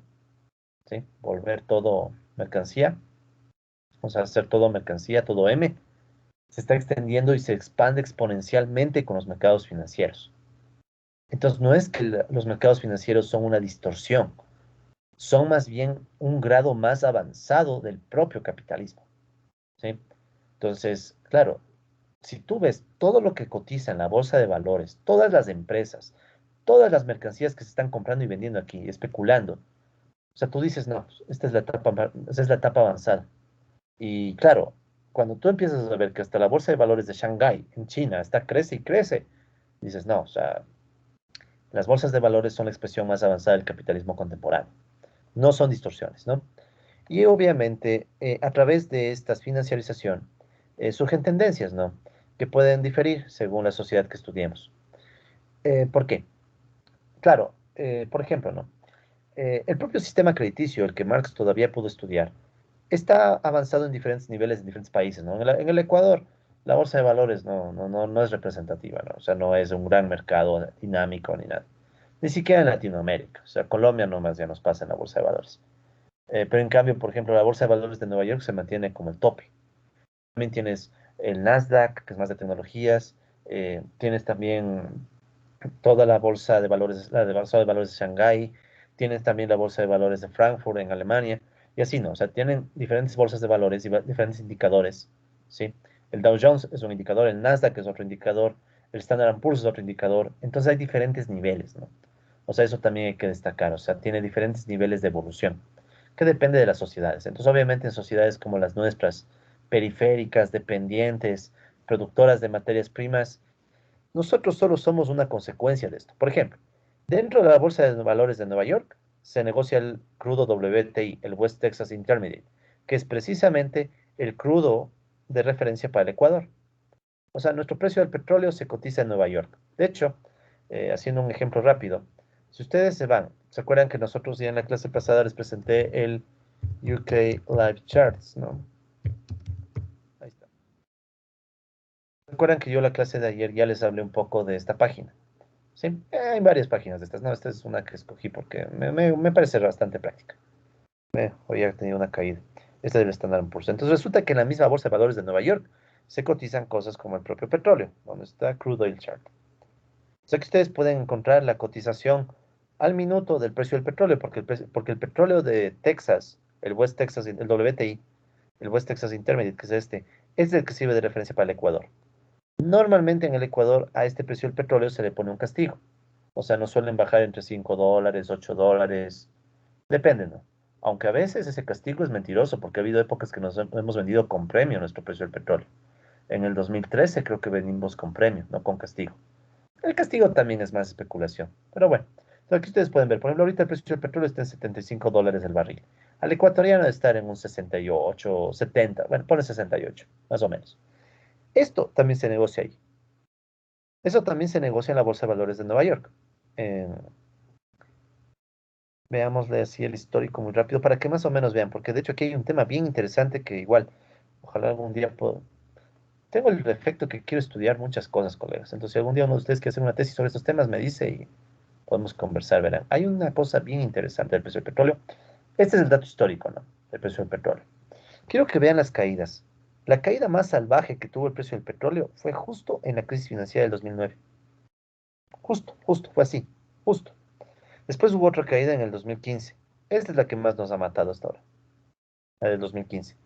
¿sí? Volver todo mercancía, o sea, hacer todo mercancía, todo M, se está extendiendo y se expande exponencialmente con los mercados financieros. Entonces, no es que los mercados financieros son una distorsión, son más bien un grado más avanzado del propio capitalismo, ¿sí? Entonces, claro, si tú ves todo lo que cotiza en la bolsa de valores, todas las empresas, todas las mercancías que se están comprando y vendiendo aquí, especulando, o sea, tú dices, no, pues, esta es la etapa avanzada. Y claro, cuando tú empiezas a ver que hasta la bolsa de valores de Shanghái, en China, está crece y crece, dices, no, o sea, las bolsas de valores son la expresión más avanzada del capitalismo contemporáneo. No son distorsiones, ¿no? Y obviamente, a través de esta financiarización, surgen tendencias, ¿no? Que pueden diferir según la sociedad que estudiemos. ¿Por qué? Claro, por ejemplo, ¿no? El propio sistema crediticio, el que Marx todavía pudo estudiar, está avanzado en diferentes niveles en diferentes países, ¿no? En el Ecuador, la bolsa de valores no es representativa, ¿no? O sea, no es un gran mercado dinámico ni nada. Ni siquiera en Latinoamérica. O sea, Colombia nomás ya nos pasa en la bolsa de valores. Pero en cambio, por ejemplo, la bolsa de valores de Nueva York se mantiene como el tope. También tienes el Nasdaq, que es más de tecnologías. Tienes también toda la bolsa de valores de Shanghái. Tienes también la bolsa de valores de Frankfurt en Alemania, y así, ¿no? O sea, tienen diferentes bolsas de valores y diferentes indicadores, ¿sí? El Dow Jones es un indicador, el Nasdaq es otro indicador, el Standard Poor's es otro indicador, entonces hay diferentes niveles, ¿no? O sea, eso también hay que destacar, o sea, tiene diferentes niveles de evolución, que depende de las sociedades. Entonces, obviamente, en sociedades como las nuestras, periféricas, dependientes, productoras de materias primas, nosotros solo somos una consecuencia de esto. Por ejemplo, dentro de la Bolsa de Valores de Nueva York se negocia el crudo WTI, el West Texas Intermediate, que es precisamente el crudo de referencia para el Ecuador. O sea, nuestro precio del petróleo se cotiza en Nueva York. De hecho, haciendo un ejemplo rápido, si ustedes se van, ¿se acuerdan que nosotros ya en la clase pasada les presenté el UK Live Charts, ¿no? Ahí está. ¿Recuerdan que yo la clase de ayer ya les hablé un poco de esta página? Sí, hay varias páginas de estas. No, esta es una que escogí porque me parece bastante práctica. Hoy ha tenido una caída. Esta del Standard Poor's. Entonces resulta que en la misma bolsa de valores de Nueva York se cotizan cosas como el propio petróleo, donde está Crude Oil Chart. O sea que ustedes pueden encontrar la cotización al minuto del precio del petróleo, porque el petróleo de Texas, el West Texas, el WTI, el West Texas Intermediate, que es el que sirve de referencia para el Ecuador. Normalmente en el Ecuador a este precio del petróleo se le pone un castigo. O sea, no suelen bajar entre $5, $8. Depende, ¿no? Aunque a veces ese castigo es mentiroso, porque ha habido épocas que nos hemos vendido con premio nuestro precio del petróleo. En el 2013 creo que vendimos con premio, no con castigo. El castigo también es más especulación. Pero bueno, aquí ustedes pueden ver, por ejemplo, ahorita el precio del petróleo está en $75 el barril. Al ecuatoriano debe estar en un 68, 70, bueno, pone 68, más o menos. Esto también se negocia ahí. Eso también se negocia en la Bolsa de Valores de Nueva York. Eh, Veámosle así el histórico muy rápido para que más o menos vean, porque de hecho aquí hay un tema bien interesante que igual, ojalá algún día pueda. Tengo el defecto que quiero estudiar muchas cosas, colegas. Entonces, si algún día uno de ustedes quiere hacer una tesis sobre estos temas, me dice y podemos conversar, verán. Hay una cosa bien interesante del precio del petróleo. Este es el dato histórico, ¿no? El precio del petróleo. Quiero que vean las caídas. La caída más salvaje que tuvo el precio del petróleo fue justo en la crisis financiera del 2009. Justo, fue así, justo. Después hubo otra caída en el 2015. Esta es la que más nos ha matado hasta ahora, la del 2015.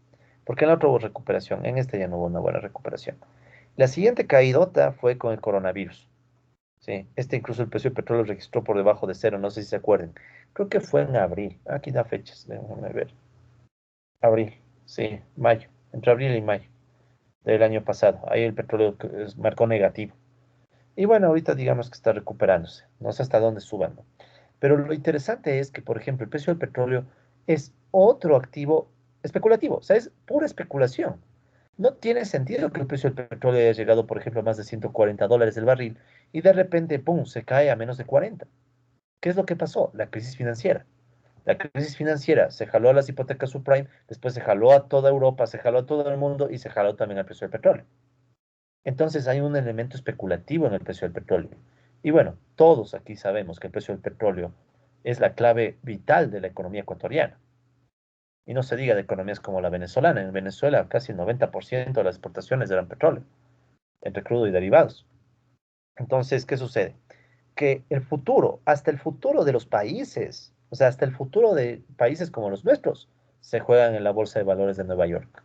Porque en la otra hubo recuperación, en esta ya no hubo una buena recuperación. La siguiente caídota fue con el coronavirus. Sí, este incluso el precio del petróleo registró por debajo de cero, no sé si se acuerdan. Creo que fue en abril. Aquí da fechas, déjenme ver. Abril, sí, mayo, entre abril y mayo del año pasado. Ahí el petróleo marcó negativo. Y bueno, ahorita digamos que está recuperándose. No sé hasta dónde suban, ¿no? Pero lo interesante es que, por ejemplo, el precio del petróleo es otro activo especulativo, o sea, es pura especulación. No tiene sentido que el precio del petróleo haya llegado, por ejemplo, a más de $140 el barril y de repente, ¡pum!, se cae a menos de 40. ¿Qué es lo que pasó? La crisis financiera. La crisis financiera se jaló a las hipotecas subprime, después se jaló a toda Europa, se jaló a todo el mundo y se jaló también al precio del petróleo. Entonces hay un elemento especulativo en el precio del petróleo. Y bueno, todos aquí sabemos que el precio del petróleo es la clave vital de la economía ecuatoriana. Y no se diga de economías como la venezolana. En Venezuela casi el 90% de las exportaciones eran petróleo, entre crudo y derivados. Entonces, ¿qué sucede? Que el futuro, hasta el futuro de los países, o sea, hasta el futuro de países como los nuestros, se juegan en la Bolsa de Valores de Nueva York.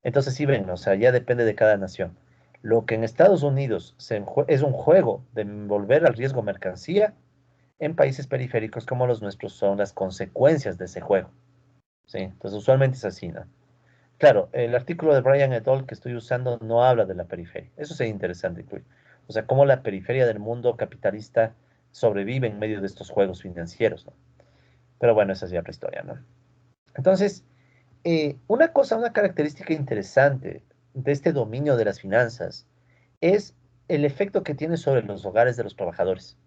Entonces, sí ven, o sea, ya depende de cada nación. Lo que en Estados Unidos es un juego de envolver al riesgo mercancía, en países periféricos como los nuestros son las consecuencias de ese juego. ¿Sí? Entonces, usualmente es así, ¿no? Claro, el artículo de Brian et al. Que estoy usando no habla de la periferia. Eso sería interesante incluir. O sea, cómo la periferia del mundo capitalista sobrevive en medio de estos juegos financieros, ¿no? Pero bueno, esa es ya otra historia, ¿no? Entonces, una característica interesante de este dominio de las finanzas es el efecto que tiene sobre los hogares de los trabajadores.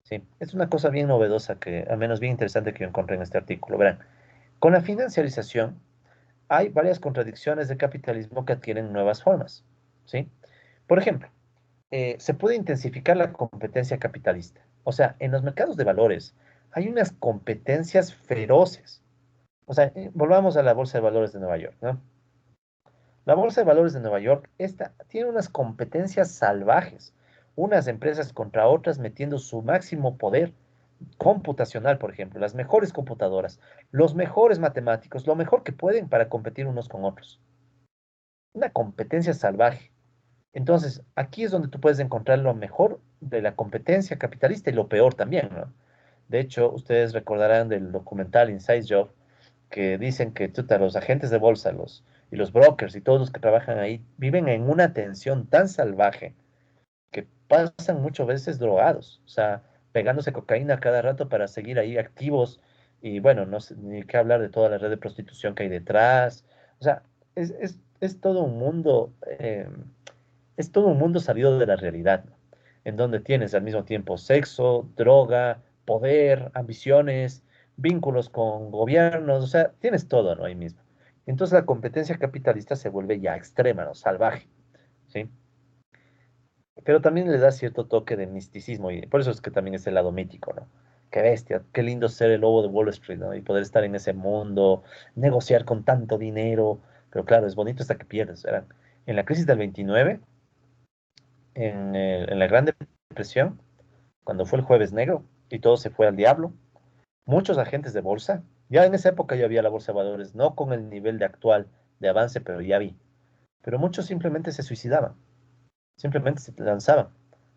Sí, es una cosa bien novedosa que, al menos bien interesante que yo encontré en este artículo. Verán, con la financiarización hay varias contradicciones de capitalismo que adquieren nuevas formas. ¿Sí? Por ejemplo, se puede intensificar la competencia capitalista. O sea, en los mercados de valores hay unas competencias feroces. O sea, volvamos a la Bolsa de Valores de Nueva York, ¿no? La Bolsa de Valores de Nueva York, esta tiene unas competencias salvajes, unas empresas contra otras metiendo su máximo poder, computacional, por ejemplo, las mejores computadoras, los mejores matemáticos, lo mejor que pueden para competir unos con otros. Una competencia salvaje. Entonces, aquí es donde tú puedes encontrar lo mejor de la competencia capitalista y lo peor también, ¿no? De hecho, ustedes recordarán del documental Inside Job que dicen que chuta, los agentes de bolsa, y los brokers y todos los que trabajan ahí viven en una tensión tan salvaje que pasan muchas veces drogados, o sea, pegándose cocaína cada rato para seguir ahí activos y bueno, no sé ni qué hablar de toda la red de prostitución que hay detrás, o sea, es todo un mundo, es todo un mundo salido de la realidad, ¿no? En donde tienes al mismo tiempo sexo, droga, poder, ambiciones, vínculos con gobiernos, o sea, tienes todo, ¿no? Ahí mismo. Entonces la competencia capitalista se vuelve ya extrema, ¿no? Salvaje, ¿sí? Pero también le da cierto toque de misticismo y por eso es que también es el lado mítico, ¿no? Qué bestia, qué lindo ser el lobo de Wall Street, ¿no? Y poder estar en ese mundo, negociar con tanto dinero, pero claro, es bonito hasta que pierdes, ¿verdad? En la crisis del 29, en la Gran Depresión, cuando fue el Jueves Negro y todo se fue al diablo, muchos agentes de bolsa, ya en esa época ya había la bolsa de valores, no con el nivel de actual de avance, pero ya vi, pero muchos simplemente se suicidaban. Simplemente se lanzaban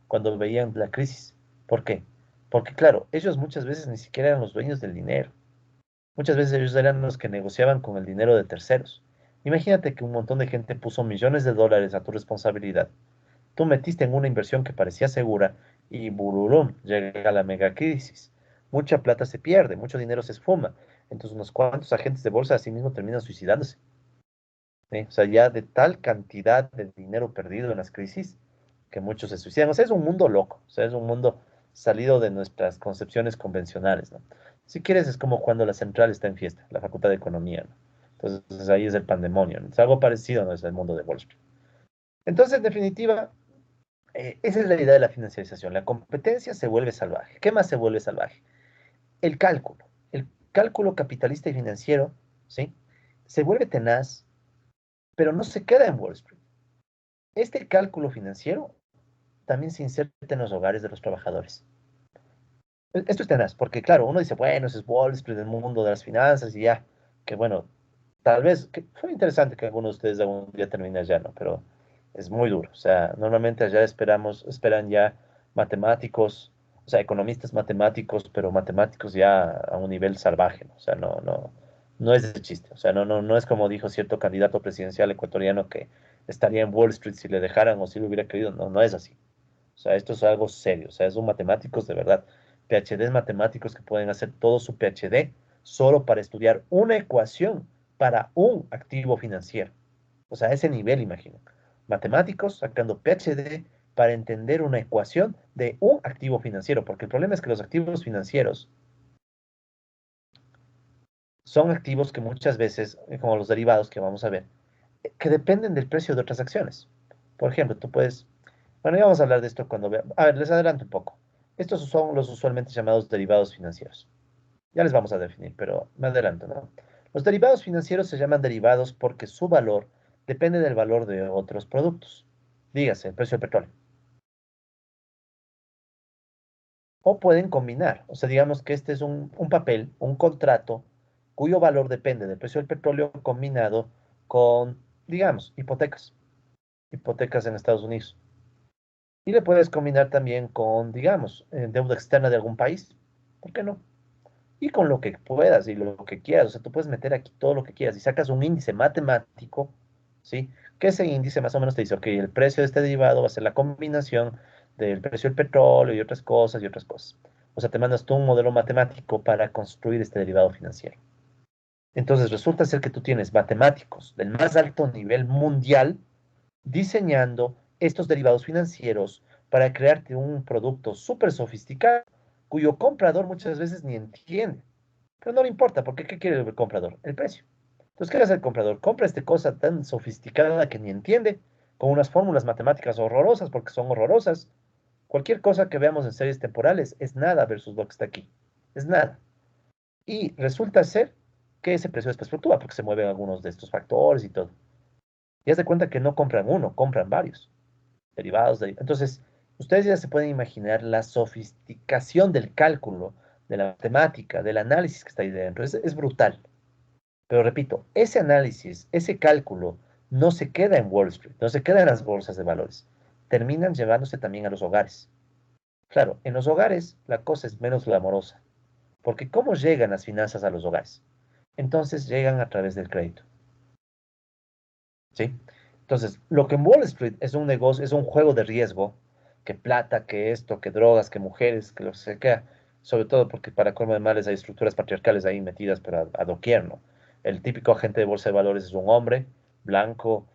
cuando veían la crisis. ¿Por qué? Porque claro, ellos muchas veces ni siquiera eran los dueños del dinero. Muchas veces ellos eran los que negociaban con el dinero de terceros. Imagínate que un montón de gente puso millones de dólares a tu responsabilidad. Tú metiste en una inversión que parecía segura y bururum, llega la mega crisis. Mucha plata se pierde, mucho dinero se esfuma. Entonces unos cuantos agentes de bolsa así mismo terminan suicidándose. ¿Sí? O sea, ya de tal cantidad de dinero perdido en las crisis que muchos se suicidan. O sea, es un mundo loco, o sea, es un mundo salido de nuestras concepciones convencionales, ¿no? Si quieres, es como cuando la central está en fiesta, la Facultad de Economía, ¿no? Entonces ahí es el pandemonio, ¿no? Es algo parecido, ¿no? Es el mundo de Wall Street. Entonces, en definitiva, esa es la idea de la financiarización. La competencia se vuelve salvaje. ¿Qué más se vuelve salvaje? El cálculo. El cálculo capitalista y financiero, ¿sí? Se vuelve tenaz, pero no se queda en Wall Street. Este cálculo financiero también se inserta en los hogares de los trabajadores. Esto es tenaz, porque claro, uno dice, bueno, ese es Wall Street, el mundo de las finanzas y ya, que bueno, tal vez, que fue interesante que algunos de ustedes algún día terminen allá, ¿no? Pero es muy duro, o sea, normalmente allá esperan ya matemáticos, o sea, economistas matemáticos, pero matemáticos ya a un nivel salvaje, ¿no? O sea, no es de chiste, o sea, no es como dijo cierto candidato presidencial ecuatoriano que estaría en Wall Street si le dejaran o si lo hubiera querido, no es así. O sea, esto es algo serio, o sea, son matemáticos de verdad, PhDs matemáticos que pueden hacer todo su PhD solo para estudiar una ecuación para un activo financiero. O sea, a ese nivel, imagino. Matemáticos sacando PhD para entender una ecuación de un activo financiero, porque el problema es que los activos financieros son activos que muchas veces, como los derivados que vamos a ver, que dependen del precio de otras acciones. Por ejemplo, tú puedes, bueno, ya vamos a hablar de esto cuando veamos. A ver, les adelanto un poco. Estos son los usualmente llamados derivados financieros. Ya les vamos a definir, pero me adelanto, ¿no? Los derivados financieros se llaman derivados porque su valor depende del valor de otros productos. Dígase, el precio del petróleo. O pueden combinar. O sea, digamos que este es un papel, un contrato, cuyo valor depende del precio del petróleo combinado con, digamos, hipotecas. Hipotecas en Estados Unidos. Y le puedes combinar también con, digamos, deuda externa de algún país. ¿Por qué no? Y con lo que puedas y lo que quieras. O sea, tú puedes meter aquí todo lo que quieras y sacas un índice matemático, ¿sí? Que ese índice más o menos te dice, ok, el precio de este derivado va a ser la combinación del precio del petróleo y otras cosas y otras cosas. O sea, te mandas tú un modelo matemático para construir este derivado financiero. Entonces, resulta ser que tú tienes matemáticos del más alto nivel mundial diseñando estos derivados financieros para crearte un producto súper sofisticado cuyo comprador muchas veces ni entiende. Pero no le importa, porque ¿qué quiere el comprador? El precio. Entonces, ¿qué hace el comprador? Compra esta cosa tan sofisticada que ni entiende, con unas fórmulas matemáticas horrorosas, porque son horrorosas. Cualquier cosa que veamos en series temporales es nada versus lo que está aquí. Es nada. Y resulta ser que ese precio después fluctúa, porque se mueven algunos de estos factores y todo. Y haz de cuenta que no compran uno, compran varios derivados. Entonces, ustedes ya se pueden imaginar la sofisticación del cálculo de la matemática, del análisis que está ahí dentro. Es brutal. Pero repito, ese análisis, ese cálculo, no se queda en Wall Street, no se queda en las bolsas de valores. Terminan llevándose también a los hogares. Claro, en los hogares la cosa es menos glamorosa, porque ¿cómo llegan las finanzas a los hogares? Entonces llegan a través del crédito, ¿sí? Entonces, lo que en Wall Street es un negocio, es un juego de riesgo, que plata, que esto, que drogas, que mujeres, que lo que sea, sobre todo porque para colmo de males hay estructuras patriarcales ahí metidas, pero a doquier, ¿no? El típico agente de bolsa de valores es un hombre blanco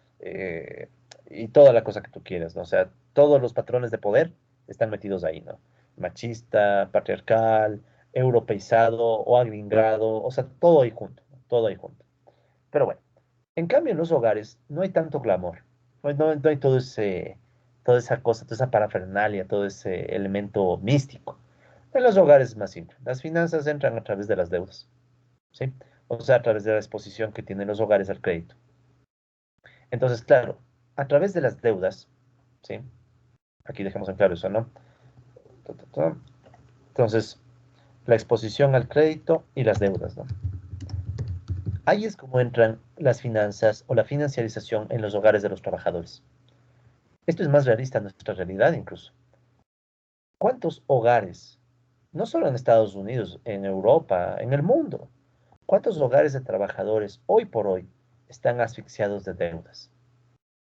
y toda la cosa que tú quieras, ¿no? O sea, todos los patrones de poder están metidos ahí, ¿no? Machista, patriarcal, europeizado o agringado, o sea, todo ahí junto, ¿no? Todo ahí junto. Pero bueno, en cambio en los hogares no hay tanto glamour, no hay todo toda esa cosa, toda esa parafernalia, todo ese elemento místico. En los hogares es más simple. Las finanzas entran a través de las deudas, ¿sí? O sea, a través de la exposición que tienen los hogares al crédito. Entonces, claro, a través de las deudas, ¿sí? Aquí dejemos en claro eso, ¿no? Ta, ta, ta. Entonces, la exposición al crédito y las deudas, ¿no? Ahí es como entran las finanzas o la financiarización en los hogares de los trabajadores. Esto es más realista en nuestra realidad incluso. ¿Cuántos hogares, no solo en Estados Unidos, en Europa, en el mundo, cuántos hogares de trabajadores hoy por hoy están asfixiados de deudas?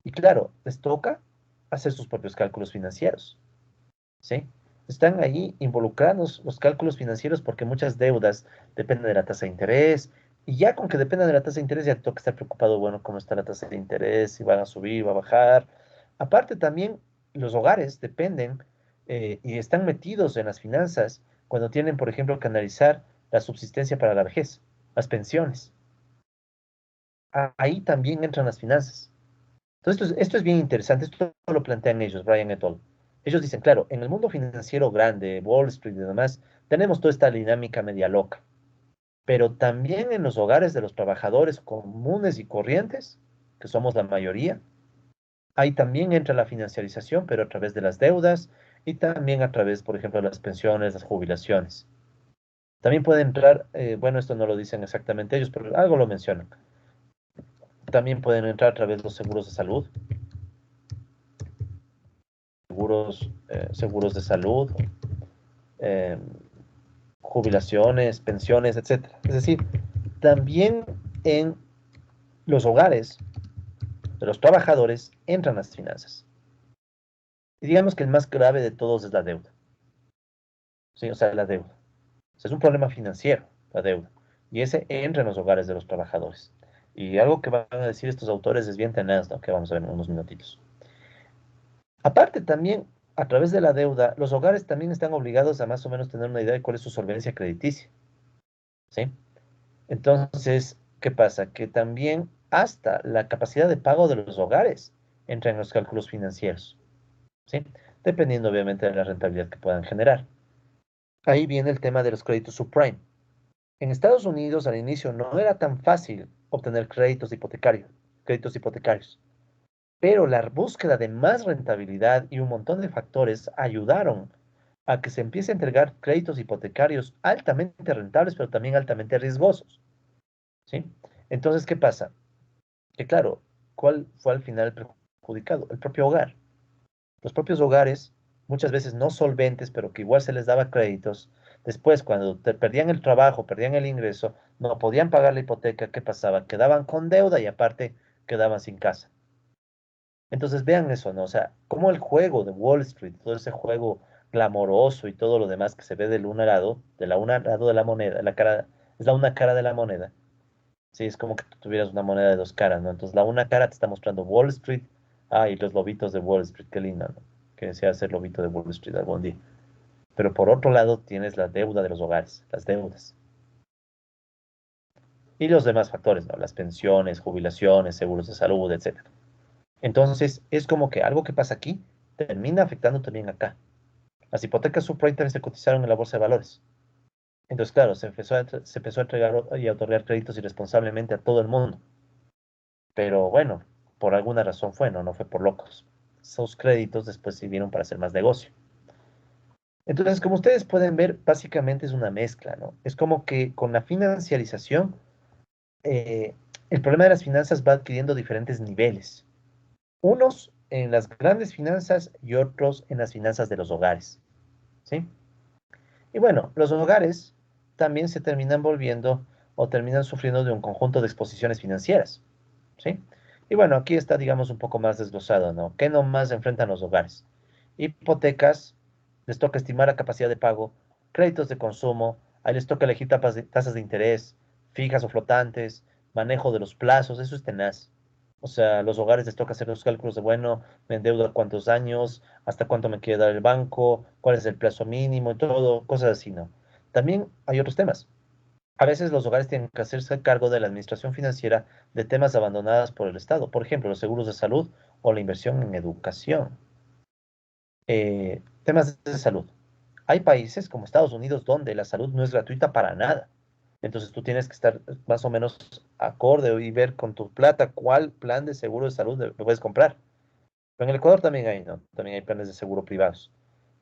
Y claro, les toca hacer sus propios cálculos financieros, ¿sí? Están ahí involucrados los cálculos financieros porque muchas deudas dependen de la tasa de interés y ya con que dependa de la tasa de interés ya te toca estar preocupado, bueno, cómo está la tasa de interés, si van a subir, va a bajar. Aparte también los hogares dependen y están metidos en las finanzas cuando tienen, por ejemplo, que analizar la subsistencia para la vejez, las pensiones. Ahí también entran las finanzas. Entonces, esto es bien interesante, esto lo plantean ellos, Brian et al. Ellos dicen, claro, en el mundo financiero grande, Wall Street y demás, tenemos toda esta dinámica media loca, pero también en los hogares de los trabajadores comunes y corrientes, que somos la mayoría, ahí también entra la financiarización, pero a través de las deudas y también a través, por ejemplo, de las pensiones, las jubilaciones. También puede entrar, bueno, esto no lo dicen exactamente ellos, pero algo lo mencionan. También pueden entrar a través de los seguros de salud, seguros de salud, eh, jubilaciones, pensiones, etcétera. Es decir, también en los hogares de los trabajadores entran las finanzas. Y digamos que el más grave de todos es la deuda. ¿Sí? O sea, la deuda. O sea, es un problema financiero, la deuda. Y ese entra en los hogares de los trabajadores. Y algo que van a decir estos autores es bien tenaz, ¿no? Que vamos a ver en unos minutitos. Aparte también, a través de la deuda, los hogares también están obligados a más o menos tener una idea de cuál es su solvencia crediticia, ¿sí? Entonces, ¿qué pasa? Que también hasta la capacidad de pago de los hogares entra en los cálculos financieros, ¿sí? Dependiendo obviamente de la rentabilidad que puedan generar. Ahí viene el tema de los créditos subprime. En Estados Unidos al inicio no era tan fácil obtener créditos hipotecarios, pero la búsqueda de más rentabilidad y un montón de factores ayudaron a que se empiece a entregar créditos hipotecarios altamente rentables, pero también altamente riesgosos, ¿sí? Entonces, ¿qué pasa? Que claro, ¿cuál fue al final el perjudicado? El propio hogar. Los propios hogares, muchas veces no solventes, pero que igual se les daba créditos. Después, cuando perdían el trabajo, perdían el ingreso, no podían pagar la hipoteca, ¿qué pasaba? Quedaban con deuda y aparte quedaban sin casa. Entonces vean eso, ¿no? O sea, cómo el juego de Wall Street, todo ese juego glamoroso y todo lo demás que se ve del un lado, de la una lado de la moneda, la cara, es la una cara de la moneda. Sí, es como que tú tuvieras una moneda de dos caras, ¿no? Entonces la una cara te está mostrando Wall Street, y los lobitos de Wall Street, qué lindo, ¿no? Que desea ser lobito de Wall Street algún día. Pero por otro lado tienes la deuda de los hogares, las deudas. Y los demás factores, ¿no? Las pensiones, jubilaciones, seguros de salud, etcétera. Entonces, es como que algo que pasa aquí termina afectando también acá. Las hipotecas subprime se cotizaron en la bolsa de valores. Entonces, claro, se empezó a entregar y a otorgar créditos irresponsablemente a todo el mundo. Pero bueno, por alguna razón fue, ¿no? No fue por locos. Esos créditos después sirvieron para hacer más negocio. Entonces, como ustedes pueden ver, básicamente es una mezcla, ¿no? Es como que con la financiarización, eh, el problema de las finanzas va adquiriendo diferentes niveles. Unos en las grandes finanzas y otros en las finanzas de los hogares, ¿sí? Y bueno, los hogares también se terminan volviendo o terminan sufriendo de un conjunto de exposiciones financieras, ¿sí? Y bueno, aquí está, digamos, un poco más desglosado, ¿no? ¿Qué nomás enfrentan los hogares? Hipotecas, les toca estimar la capacidad de pago, créditos de consumo, ahí les toca elegir tasas de interés, fijas o flotantes, manejo de los plazos, eso es tenaz. O sea, los hogares les toca hacer los cálculos de, bueno, me endeudo a cuántos años, hasta cuánto me quiere dar el banco, cuál es el plazo mínimo y todo, cosas así, ¿no? También hay otros temas. A veces los hogares tienen que hacerse cargo de la administración financiera de temas abandonadas por el Estado, por ejemplo, los seguros de salud o la inversión en educación. Temas de salud. Hay países como Estados Unidos donde la salud no es gratuita para nada. Entonces tú tienes que estar más o menos acorde y ver con tu plata cuál plan de seguro de salud puedes comprar. Pero en el Ecuador también hay, ¿no? También hay planes de seguro privados,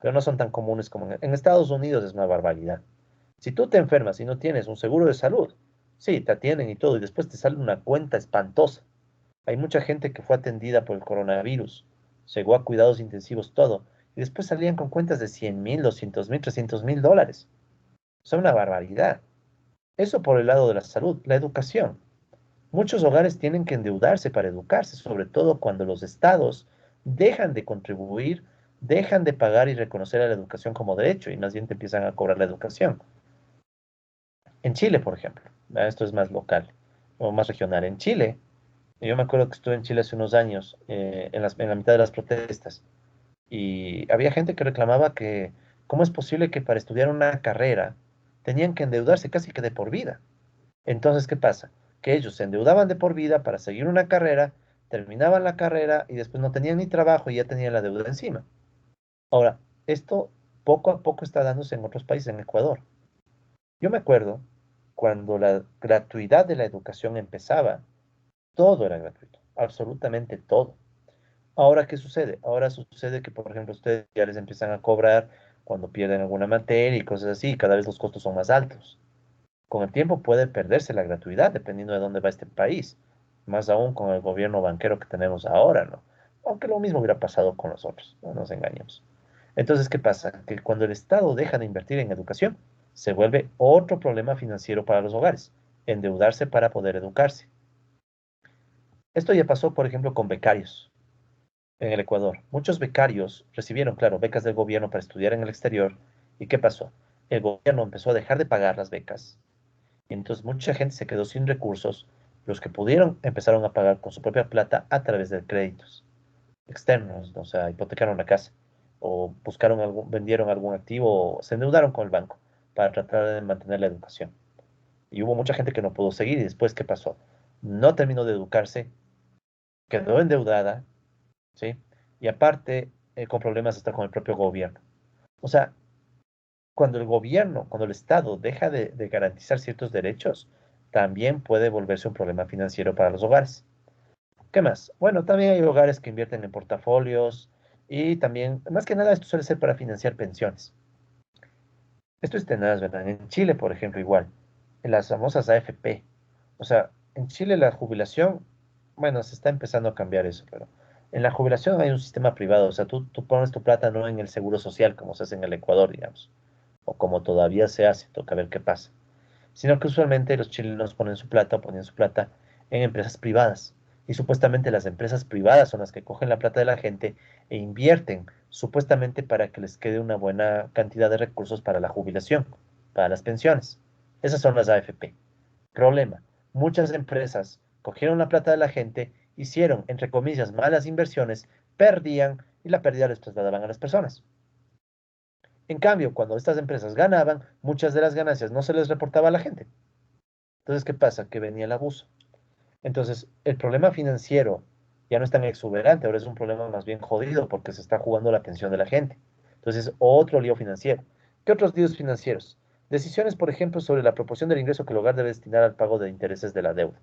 pero no son tan comunes como en Estados Unidos, es una barbaridad. Si tú te enfermas y no tienes un seguro de salud, sí, te atienden y todo, y después te sale una cuenta espantosa. Hay mucha gente que fue atendida por el coronavirus, llegó a cuidados intensivos, todo, y después salían con cuentas de 100.000, 200.000, 300.000 dólares. O sea, una barbaridad. Eso por el lado de la salud, la educación. Muchos hogares tienen que endeudarse para educarse, sobre todo cuando los estados dejan de contribuir, dejan de pagar y reconocer a la educación como derecho y más bien te empiezan a cobrar la educación. En Chile, por ejemplo, esto es más local o más regional. En Chile, yo me acuerdo que estuve en Chile hace unos años, en la mitad de las protestas, y había gente que reclamaba que cómo es posible que para estudiar una carrera tenían que endeudarse casi que de por vida. Entonces, ¿qué pasa? Que ellos se endeudaban de por vida para seguir una carrera, terminaban la carrera y después no tenían ni trabajo y ya tenían la deuda encima. Ahora, esto poco a poco está dándose en otros países, en Ecuador. Yo me acuerdo cuando la gratuidad de la educación empezaba, todo era gratuito, absolutamente todo. Ahora, ¿qué sucede? Ahora sucede que, por ejemplo, ustedes ya les empiezan a cobrar cuando pierden alguna materia y cosas así, y cada vez los costos son más altos. Con el tiempo puede perderse la gratuidad dependiendo de dónde va este país, más aún con el gobierno banquero que tenemos ahora, ¿no? Aunque lo mismo hubiera pasado con los otros, no nos engañemos. Entonces, ¿qué pasa? Que cuando el Estado deja de invertir en educación, se vuelve otro problema financiero para los hogares, endeudarse para poder educarse. Esto ya pasó, por ejemplo, con becarios en el Ecuador. Muchos becarios recibieron, claro, becas del gobierno para estudiar en el exterior. ¿Y qué pasó? El gobierno empezó a dejar de pagar las becas. Y entonces mucha gente se quedó sin recursos. Los que pudieron empezaron a pagar con su propia plata a través de créditos externos, ¿no? O sea, hipotecaron la casa o buscaron algún, vendieron algún activo o se endeudaron con el banco para tratar de mantener la educación. Y hubo mucha gente que no pudo seguir y después, ¿qué pasó? No terminó de educarse, quedó endeudada, ¿sí? Y aparte, con problemas hasta con el propio gobierno. O sea, cuando el gobierno, cuando el Estado deja de garantizar ciertos derechos, también puede volverse un problema financiero para los hogares. ¿Qué más? Bueno, también hay hogares que invierten en portafolios y también, más que nada, esto suele ser para financiar pensiones. Esto es tenaz, ¿verdad? En Chile, por ejemplo, igual, en las famosas AFP. O sea, en Chile la jubilación, bueno, se está empezando a cambiar eso, pero en la jubilación hay un sistema privado. O sea, tú pones tu plata no en el seguro social como se hace en el Ecuador, digamos, o como todavía se hace, toca ver qué pasa, sino que usualmente los chilenos ponen su plata o ponen su plata en empresas privadas. Y supuestamente las empresas privadas son las que cogen la plata de la gente e invierten, supuestamente para que les quede una buena cantidad de recursos para la jubilación, para las pensiones. Esas son las AFP. Problema, muchas empresas cogieron la plata de la gente, hicieron, entre comillas, malas inversiones, perdían y la pérdida les trasladaban a las personas. En cambio, cuando estas empresas ganaban, muchas de las ganancias no se les reportaba a la gente. Entonces, ¿qué pasa? Que venía el abuso. Entonces, el problema financiero ya no es tan exuberante, ahora es un problema más bien jodido porque se está jugando la pensión de la gente. Entonces, otro lío financiero. ¿Qué otros líos financieros? Decisiones, por ejemplo, sobre la proporción del ingreso que el hogar debe destinar al pago de intereses de la deuda.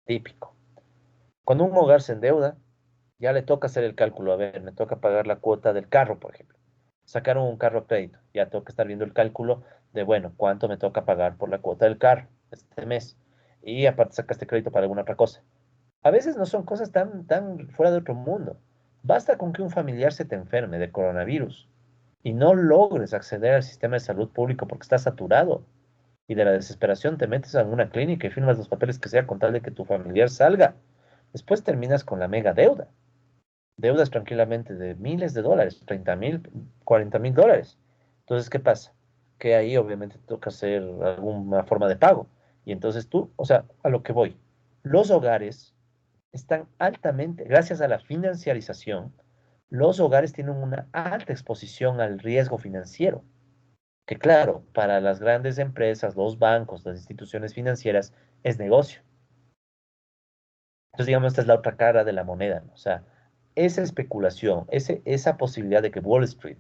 Típico. Cuando un hogar se endeuda, ya le toca hacer el cálculo. A ver, me toca pagar la cuota del carro, por ejemplo. Sacaron un carro a crédito. Ya tengo que estar viendo el cálculo de, bueno, cuánto me toca pagar por la cuota del carro este mes. Y aparte sacaste crédito para alguna otra cosa. A veces no son cosas tan fuera de otro mundo. Basta con que un familiar se te enferme de coronavirus y no logres acceder al sistema de salud público porque está saturado y de la desesperación te metes a una clínica y firmas los papeles que sea con tal de que tu familiar salga. Después terminas con la mega deuda. Deudas tranquilamente de miles de dólares, 30.000, 40.000 dólares. Entonces, ¿qué pasa? Que ahí obviamente toca hacer alguna forma de pago. Y entonces tú, o sea, a lo que voy, los hogares están altamente, gracias a la financiarización, los hogares tienen una alta exposición al riesgo financiero, que claro, para las grandes empresas, los bancos, las instituciones financieras, es negocio. Entonces, digamos, esta es la otra cara de la moneda, ¿no? O sea, esa especulación, esa posibilidad de que Wall Street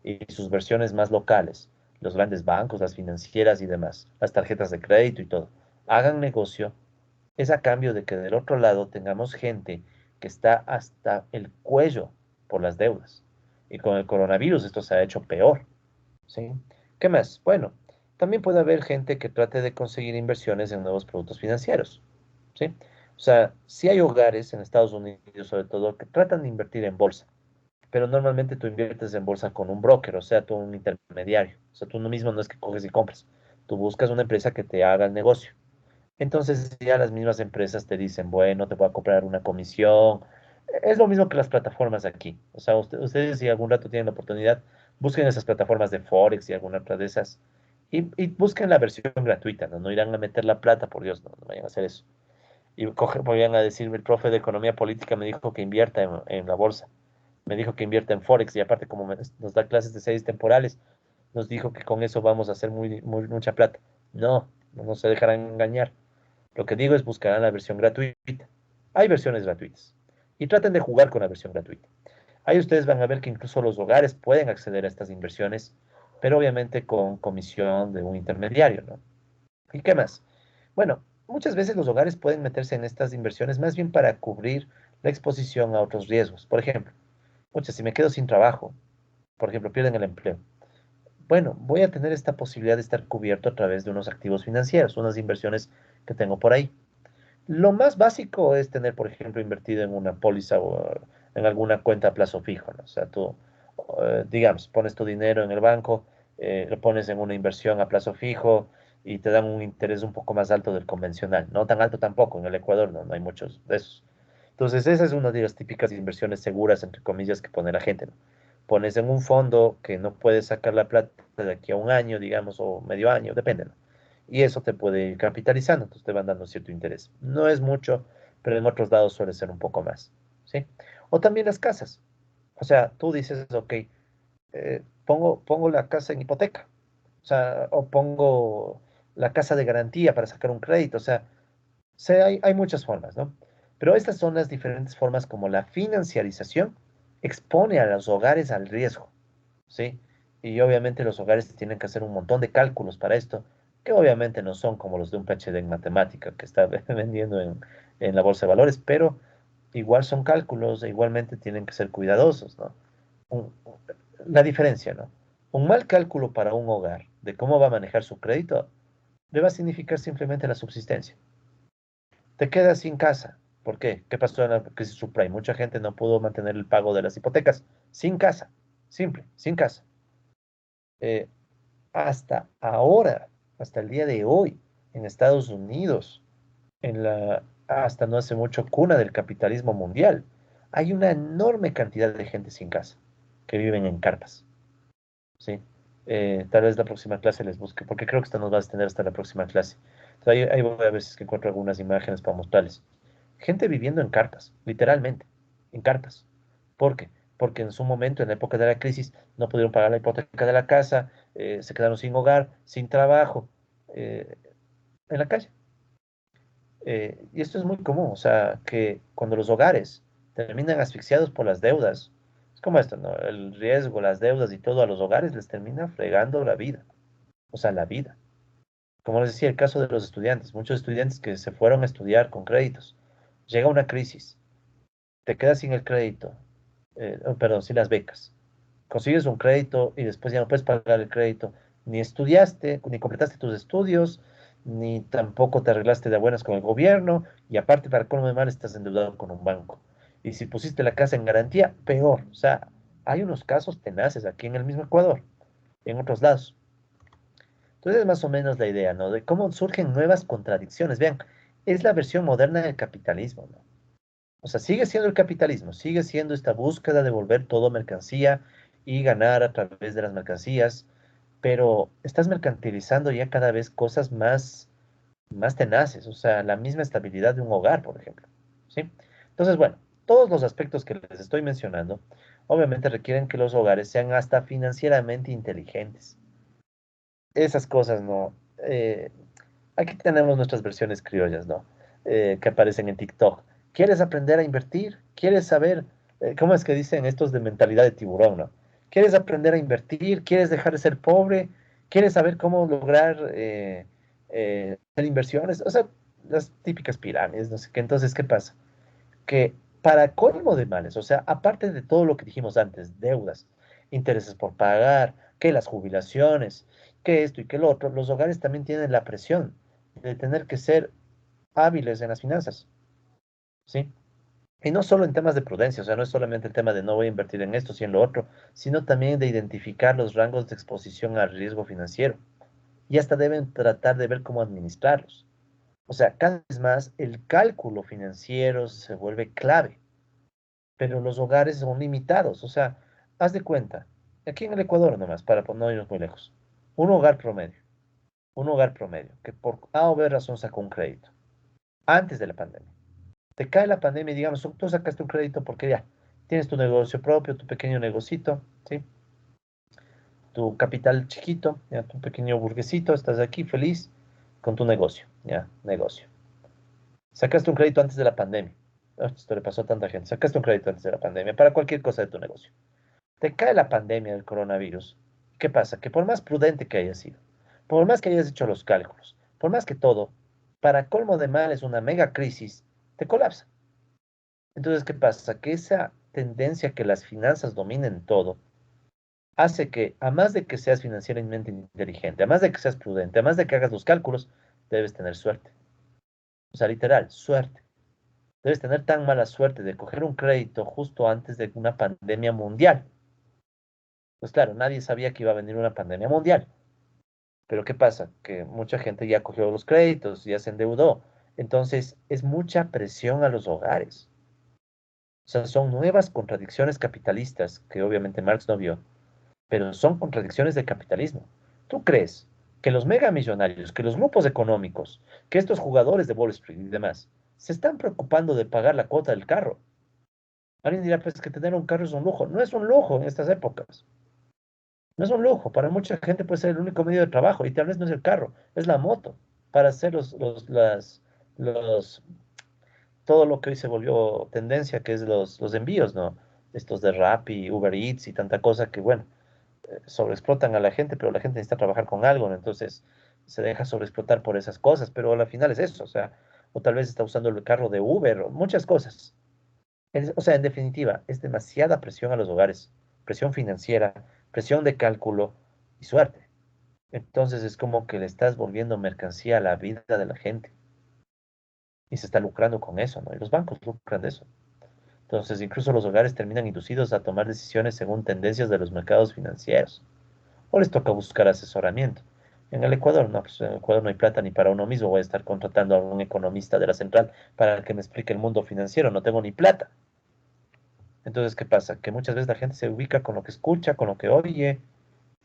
y sus versiones más locales, los grandes bancos, las financieras y demás, las tarjetas de crédito y todo, hagan negocio, es a cambio de que del otro lado tengamos gente que está hasta el cuello por las deudas. Y con el coronavirus esto se ha hecho peor, ¿sí? ¿Qué más? Bueno, también puede haber gente que trate de conseguir inversiones en nuevos productos financieros, ¿sí? O sea, sí hay hogares en Estados Unidos, sobre todo, que tratan de invertir en bolsa, pero normalmente tú inviertes en bolsa con un broker, o sea, tú un intermediario. O sea, tú no mismo no es que coges y compras, tú buscas una empresa que te haga el negocio. Entonces ya las mismas empresas te dicen, bueno, te voy a cobrar una comisión. Es lo mismo que las plataformas aquí. O sea, ustedes si algún rato tienen la oportunidad, busquen esas plataformas de Forex y alguna otra de esas y busquen la versión gratuita, ¿no? No irán a meter la plata, por Dios, no, no vayan a hacer eso. Y vayan a decirme, el profe de economía política me dijo que invierta en la bolsa, me dijo que invierta en Forex y aparte como nos da clases de series temporales, nos dijo que con eso vamos a hacer mucha plata. No, no se dejarán engañar. Lo que digo es buscarán la versión gratuita. Hay versiones gratuitas. Y traten de jugar con la versión gratuita. Ahí ustedes van a ver que incluso los hogares pueden acceder a estas inversiones, pero obviamente con comisión de un intermediario, ¿no? ¿Y qué más? Bueno, muchas veces los hogares pueden meterse en estas inversiones más bien para cubrir la exposición a otros riesgos. Por ejemplo, muchas, si me quedo sin trabajo, por ejemplo, pierden el empleo. Bueno, voy a tener esta posibilidad de estar cubierto a través de unos activos financieros, unas inversiones que tengo por ahí. Lo más básico es tener, por ejemplo, invertido en una póliza o en alguna cuenta a plazo fijo, ¿no? O sea, tú, digamos, pones tu dinero en el banco, lo pones en una inversión a plazo fijo y te dan un interés un poco más alto del convencional. No tan alto tampoco, en el Ecuador no hay muchos de esos. Entonces, esa es una de las típicas inversiones seguras, entre comillas, que pone la gente, ¿no? Pones en un fondo que no puedes sacar la plata de aquí a un año, digamos, o medio año, depende, ¿no? Y eso te puede ir capitalizando, entonces te van dando cierto interés. No es mucho, pero en otros lados suele ser un poco más, ¿sí? O también las casas. O sea, tú dices, ok, pongo la casa en hipoteca, o sea, o pongo la casa de garantía para sacar un crédito, o sea, hay muchas formas, ¿no? Pero estas son las diferentes formas como la financiarización expone a los hogares al riesgo, ¿sí? Y obviamente los hogares tienen que hacer un montón de cálculos para esto, que obviamente no son como los de un PhD en matemática que está vendiendo en la bolsa de valores, pero igual son cálculos e igualmente tienen que ser cuidadosos, ¿no? Un- la diferencia, ¿no? Un mal cálculo para un hogar de cómo va a manejar su crédito le va a significar simplemente la subsistencia. Te quedas sin casa. ¿Por qué? ¿Qué pasó en la crisis subprime? Mucha gente no pudo mantener el pago de las hipotecas. Sin casa. Simple, sin casa. Eh, hasta ahora, hasta el día de hoy, en Estados Unidos, hasta no hace mucho cuna del capitalismo mundial, hay una enorme cantidad de gente sin casa, que viven en carpas, ¿sí? Tal vez la próxima clase les busque, porque creo que esto nos va a extender hasta la próxima clase. Entonces, ahí voy a ver si es que encuentro algunas imágenes para mostrarles. Gente viviendo en carpas, literalmente, en carpas. ¿Por qué? Porque en su momento, en la época de la crisis, no pudieron pagar la hipoteca de la casa, se quedaron sin hogar, sin trabajo, eh, en la calle. Y esto es muy común, o sea, que cuando los hogares terminan asfixiados por las deudas, es como esto, ¿no? El riesgo, las deudas y todo a los hogares les termina fregando la vida, o sea, la vida. Como les decía, el caso de los estudiantes, muchos estudiantes que se fueron a estudiar con créditos, llega una crisis, te quedas sin el crédito, perdón, sin las becas. consigues un crédito y después ya no puedes pagar el crédito. Ni estudiaste, ni completaste tus estudios, ni tampoco te arreglaste de buenas con el gobierno, y aparte, para colmo de mal, estás endeudado con un banco. Y si pusiste la casa en garantía, peor. O sea, hay unos casos tenaces aquí en el mismo Ecuador, en otros lados. Entonces, es más o menos la idea, ¿no? De cómo surgen nuevas contradicciones. Vean, es la versión moderna del capitalismo, ¿no? O sea, sigue siendo el capitalismo, sigue siendo esta búsqueda de volver todo mercancía y ganar a través de las mercancías, pero estás mercantilizando ya cada vez cosas más tenaces, o sea, la misma estabilidad de un hogar, por ejemplo, ¿sí? Entonces, bueno, todos los aspectos que les estoy mencionando, obviamente requieren que los hogares sean hasta financieramente inteligentes. Esas cosas, ¿no? Aquí tenemos nuestras versiones criollas, ¿no? Que aparecen en TikTok. ¿Quieres aprender a invertir? ¿Quieres saber cómo es que dicen estos de mentalidad de tiburón, ¿no? ¿Quieres aprender a invertir? ¿Quieres dejar de ser pobre? ¿Quieres saber cómo lograr hacer inversiones? O sea, las típicas pirámides, no sé qué. Entonces, ¿qué pasa? Que para colmo de males, o sea, aparte de todo lo que dijimos antes, deudas, intereses por pagar, que las jubilaciones, que esto y que lo otro, los hogares también tienen la presión de tener que ser hábiles en las finanzas, ¿sí? Y no solo en temas de prudencia, o sea, no es solamente el tema de no voy a invertir en esto, sí en lo otro, sino también de identificar los rangos de exposición al riesgo financiero. Y hasta deben tratar de ver cómo administrarlos. O sea, cada vez más el cálculo financiero se vuelve clave, pero los hogares son limitados. O sea, haz de cuenta, aquí en el Ecuador nomás, para no irnos muy lejos, un hogar promedio, un hogar promedio, que por A o B razón sacó un crédito, antes de la pandemia. Te cae la pandemia y digamos, tú sacaste un crédito porque ya tienes tu negocio propio, tu pequeño negocito, ¿sí? Tu capital chiquito, ya tu pequeño burguesito, estás aquí feliz con tu negocio, ya, negocio. Sacaste un crédito antes de la pandemia. Esto le pasó a tanta gente. Sacaste un crédito antes de la pandemia para cualquier cosa de tu negocio. Te cae la pandemia del coronavirus. ¿Qué pasa? Que por más prudente que hayas sido, por más que hayas hecho los cálculos, por más que todo, para colmo de males, una mega crisis, te colapsa. Entonces, ¿qué pasa? Que esa tendencia que las finanzas dominen todo hace que, a más de que seas financieramente inteligente, a más de que seas prudente, a más de que hagas los cálculos, debes tener suerte. O sea, literal, suerte. Debes tener tan mala suerte de coger un crédito justo antes de una pandemia mundial. Pues claro, nadie sabía que iba a venir una pandemia mundial. Pero ¿qué pasa? Que mucha gente ya cogió los créditos, ya se endeudó. Entonces, es mucha presión a los hogares. O sea, son nuevas contradicciones capitalistas que obviamente Marx no vio, pero son contradicciones del capitalismo. ¿Tú crees que los megamillonarios, que los grupos económicos, que estos jugadores de Wall Street y demás, se están preocupando de pagar la cuota del carro? Alguien dirá, pues que tener un carro es un lujo. No es un lujo en estas épocas. No es un lujo. Para mucha gente puede ser el único medio de trabajo y tal vez no es el carro, es la moto para hacer los, todo lo que hoy se volvió tendencia, que es los envíos, ¿no? Estos de Rappi, Uber Eats y tanta cosa que, bueno, sobreexplotan a la gente, pero la gente necesita trabajar con algo, ¿no? Entonces se deja sobreexplotar por esas cosas, pero al final es eso, o sea, o tal vez está usando el carro de Uber, o muchas cosas. O sea, en definitiva, es demasiada presión a los hogares, presión financiera, presión de cálculo y suerte. Entonces es como que le estás volviendo mercancía a la vida de la gente y se está lucrando con eso, ¿no? Y los bancos lucran de eso. Entonces incluso los hogares terminan inducidos a tomar decisiones según tendencias de los mercados financieros o les toca buscar asesoramiento. En el Ecuador, no, pues en el Ecuador no hay plata ni para uno mismo. Voy a estar contratando a un economista de la central para que me explique el mundo financiero. No tengo ni plata. Entonces, ¿qué pasa? Que muchas veces la gente se ubica con lo que escucha, con lo que oye.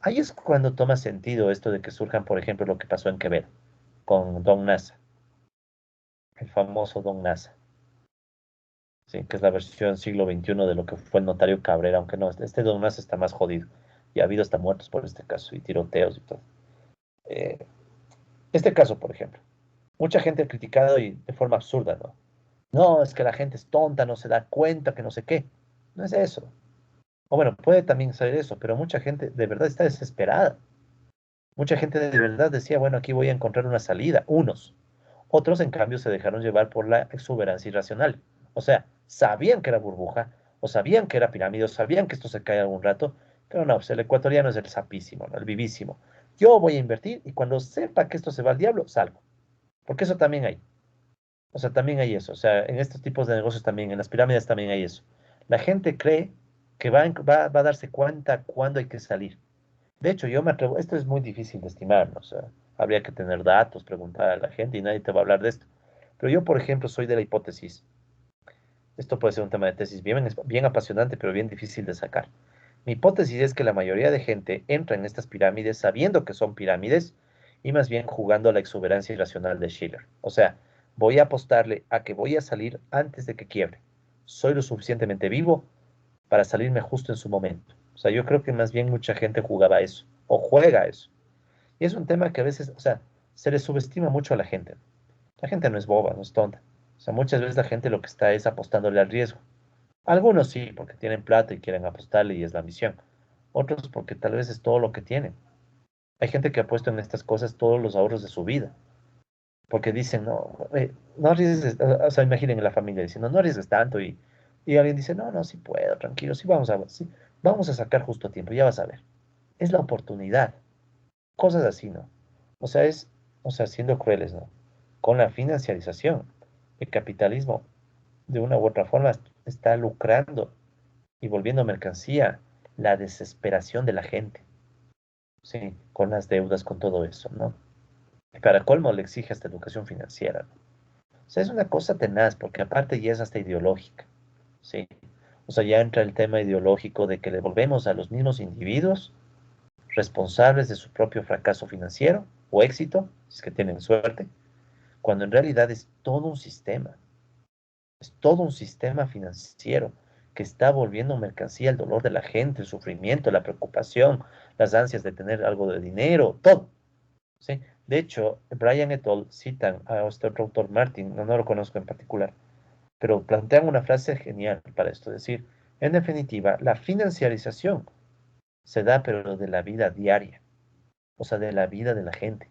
Ahí es cuando toma sentido esto de que surjan, por ejemplo, lo que pasó en Quevedo con Don Nasa, el famoso Don Nasa, ¿sí? Que es la versión siglo XXI de lo que fue el notario Cabrera, aunque no, este Don Nasa está más jodido. Y ha habido hasta muertos por este caso y tiroteos y todo. Eh, este caso, por ejemplo, mucha gente ha criticado y de forma absurda, ¿no? No, es que la gente es tonta, no se da cuenta, que no sé qué. No es eso. O bueno, puede también ser eso, pero mucha gente de verdad está desesperada. Mucha gente de verdad decía, bueno, aquí voy a encontrar una salida, unos. Otros, en cambio, se dejaron llevar por la exuberancia irracional. O sea, sabían que era burbuja, o sabían que era pirámide, o sabían que esto se cae algún rato, Pero no, pues el ecuatoriano es el sapísimo, ¿no? El vivísimo. Yo voy a invertir y cuando sepa que esto se va al diablo, salgo. Porque eso también hay. O sea, también hay eso. O sea, en estos tipos de negocios también, en las pirámides también hay eso. La gente cree que va a darse cuenta cuándo hay que salir. De hecho, yo me atrevo, esto es muy difícil de estimar, ¿no? O sea, habría que tener datos, preguntar a la gente y nadie te va a hablar de esto. Pero yo, por ejemplo, soy de la hipótesis. Esto puede ser un tema de tesis bien apasionante, pero bien difícil de sacar. Mi hipótesis es que la mayoría de gente entra en estas pirámides sabiendo que son pirámides y más bien jugando a la exuberancia irracional de Schiller. O sea, voy a apostarle a que voy a salir antes de que quiebre. Soy lo suficientemente vivo para salirme justo en su momento. O sea, yo creo que más bien mucha gente jugaba a eso o juega a eso. Y es un tema que a veces, o sea, se le subestima mucho a la gente. La gente no es boba, no es tonta. O sea, muchas veces la gente lo que está es apostándole al riesgo. Algunos sí, porque tienen plata y quieren apostarle y es la ambición. Otros porque tal vez es todo lo que tienen. Hay gente que ha puesto en estas cosas todos los ahorros de su vida. Porque dicen, no, no arriesgues, o sea, imaginen en la familia diciendo, no arriesgues tanto y alguien dice, no, no, sí puedo, tranquilo, sí, vamos a sacar justo a tiempo, ya vas a ver. Es la oportunidad. Cosas así, ¿no? O sea, o sea, siendo crueles, ¿no? Con la financiarización, el capitalismo, de una u otra forma, está lucrando y volviendo mercancía la desesperación de la gente, ¿sí? Con las deudas, con todo eso, ¿no? Y para colmo le exige esta educación financiera, ¿no? O sea, es una cosa tenaz, porque aparte ya es hasta ideológica, ¿sí? O sea, ya entra el tema ideológico de que le volvemos a los mismos individuos responsables de su propio fracaso financiero o éxito, si es que tienen suerte, cuando en realidad es todo un sistema financiero que está volviendo mercancía el dolor de la gente, el sufrimiento, la preocupación, las ansias de tener algo de dinero, todo, ¿sí? De hecho, Brian et al. Citan a este otro autor, Martin, no lo conozco en particular, pero plantean una frase genial para esto, es decir, en definitiva, la financiarización se da pero de la vida diaria, o sea, de la vida de la gente.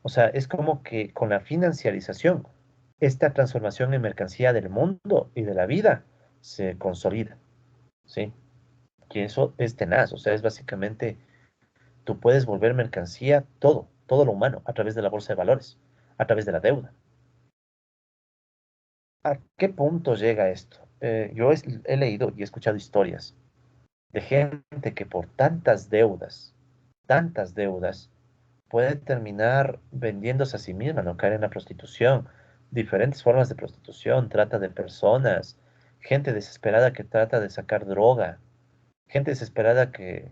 O sea, es como que con la financiarización, esta transformación en mercancía del mundo y de la vida se consolida, ¿sí? Que eso es tenaz, o sea, es básicamente, tú puedes volver mercancía todo lo humano, a través de la bolsa de valores, a través de la deuda. ¿A qué punto llega esto? He leído y he escuchado historias de gente que por tantas deudas, puede terminar vendiéndose a sí misma, ¿no? Caer en la prostitución, diferentes formas de prostitución, trata de personas, gente desesperada que trata de sacar droga, gente desesperada que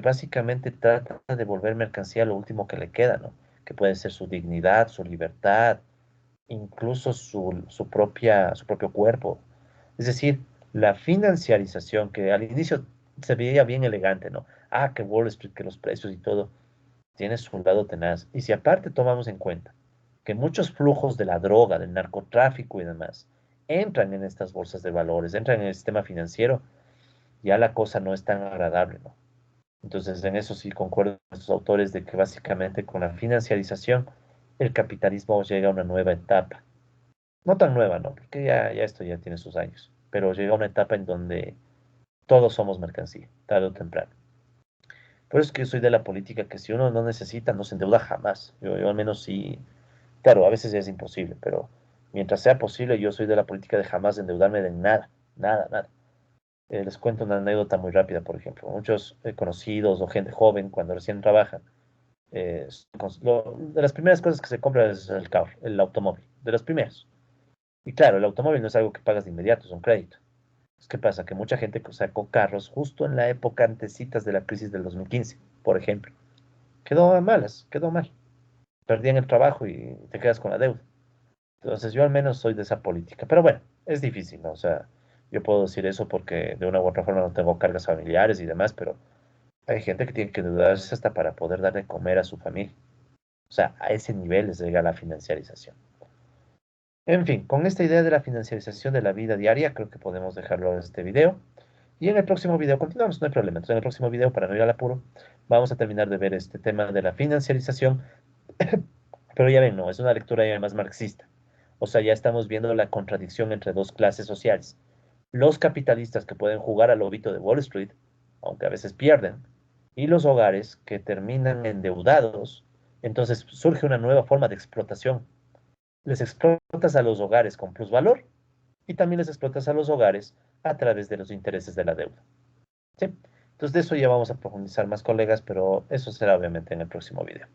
básicamente trata de volver mercancía lo último que le queda, ¿no? Que puede ser su dignidad, su libertad, incluso su propio cuerpo. Es decir, la financiarización que al inicio se veía bien elegante, ¿no? Ah, que Wall Street, que los precios y todo tiene su lado tenaz. Y si aparte tomamos en cuenta que muchos flujos de la droga, del narcotráfico y demás, entran en estas bolsas de valores, entran en el sistema financiero, ya la cosa no es tan agradable, ¿no? Entonces, en eso sí concuerdo con estos autores de que básicamente con la financiarización el capitalismo llega a una nueva etapa. No tan nueva, ¿no? Porque ya esto ya tiene sus años, pero llega a una etapa en donde todos somos mercancía, tarde o temprano. Por eso es que yo soy de la política que si uno no necesita, no se endeuda jamás. Yo al menos sí, claro, a veces ya es imposible, pero mientras sea posible, yo soy de la política de jamás endeudarme de nada, nada, nada. Les cuento una anécdota muy rápida, por ejemplo. Muchos conocidos o gente joven, cuando recién trabajan, de las primeras cosas que se compra es el carro, el automóvil, de los primeros. Y claro, el automóvil no es algo que pagas de inmediato, es un crédito. ¿Qué pasa? Que mucha gente sacó carros justo en la época antecitas de la crisis del 2015, por ejemplo. Quedó a malas, quedó mal. Perdían el trabajo y te quedas con la deuda. Entonces yo al menos soy de esa política. Pero bueno, es difícil, ¿no? O sea, yo puedo decir eso porque de una u otra forma no tengo cargas familiares y demás, pero hay gente que tiene que endeudarse hasta para poder darle de comer a su familia. O sea, a ese nivel les llega la financiarización. En fin, con esta idea de la financiarización de la vida diaria, creo que podemos dejarlo en este video. Y en el próximo video continuamos, no hay problema. Entonces, en el próximo video, para no ir al apuro, vamos a terminar de ver este tema de la financiarización. Pero ya ven, no, es una lectura ya más marxista. O sea, ya estamos viendo la contradicción entre dos clases sociales. Los capitalistas que pueden jugar al lobito de Wall Street aunque a veces pierden, y los hogares que terminan endeudados, entonces surge una nueva forma de explotación. Les explotas a los hogares con plusvalor y también les explotas a los hogares a través de los intereses de la deuda. ¿Sí? Entonces de eso ya vamos a profundizar más, colegas, pero eso será obviamente en el próximo video.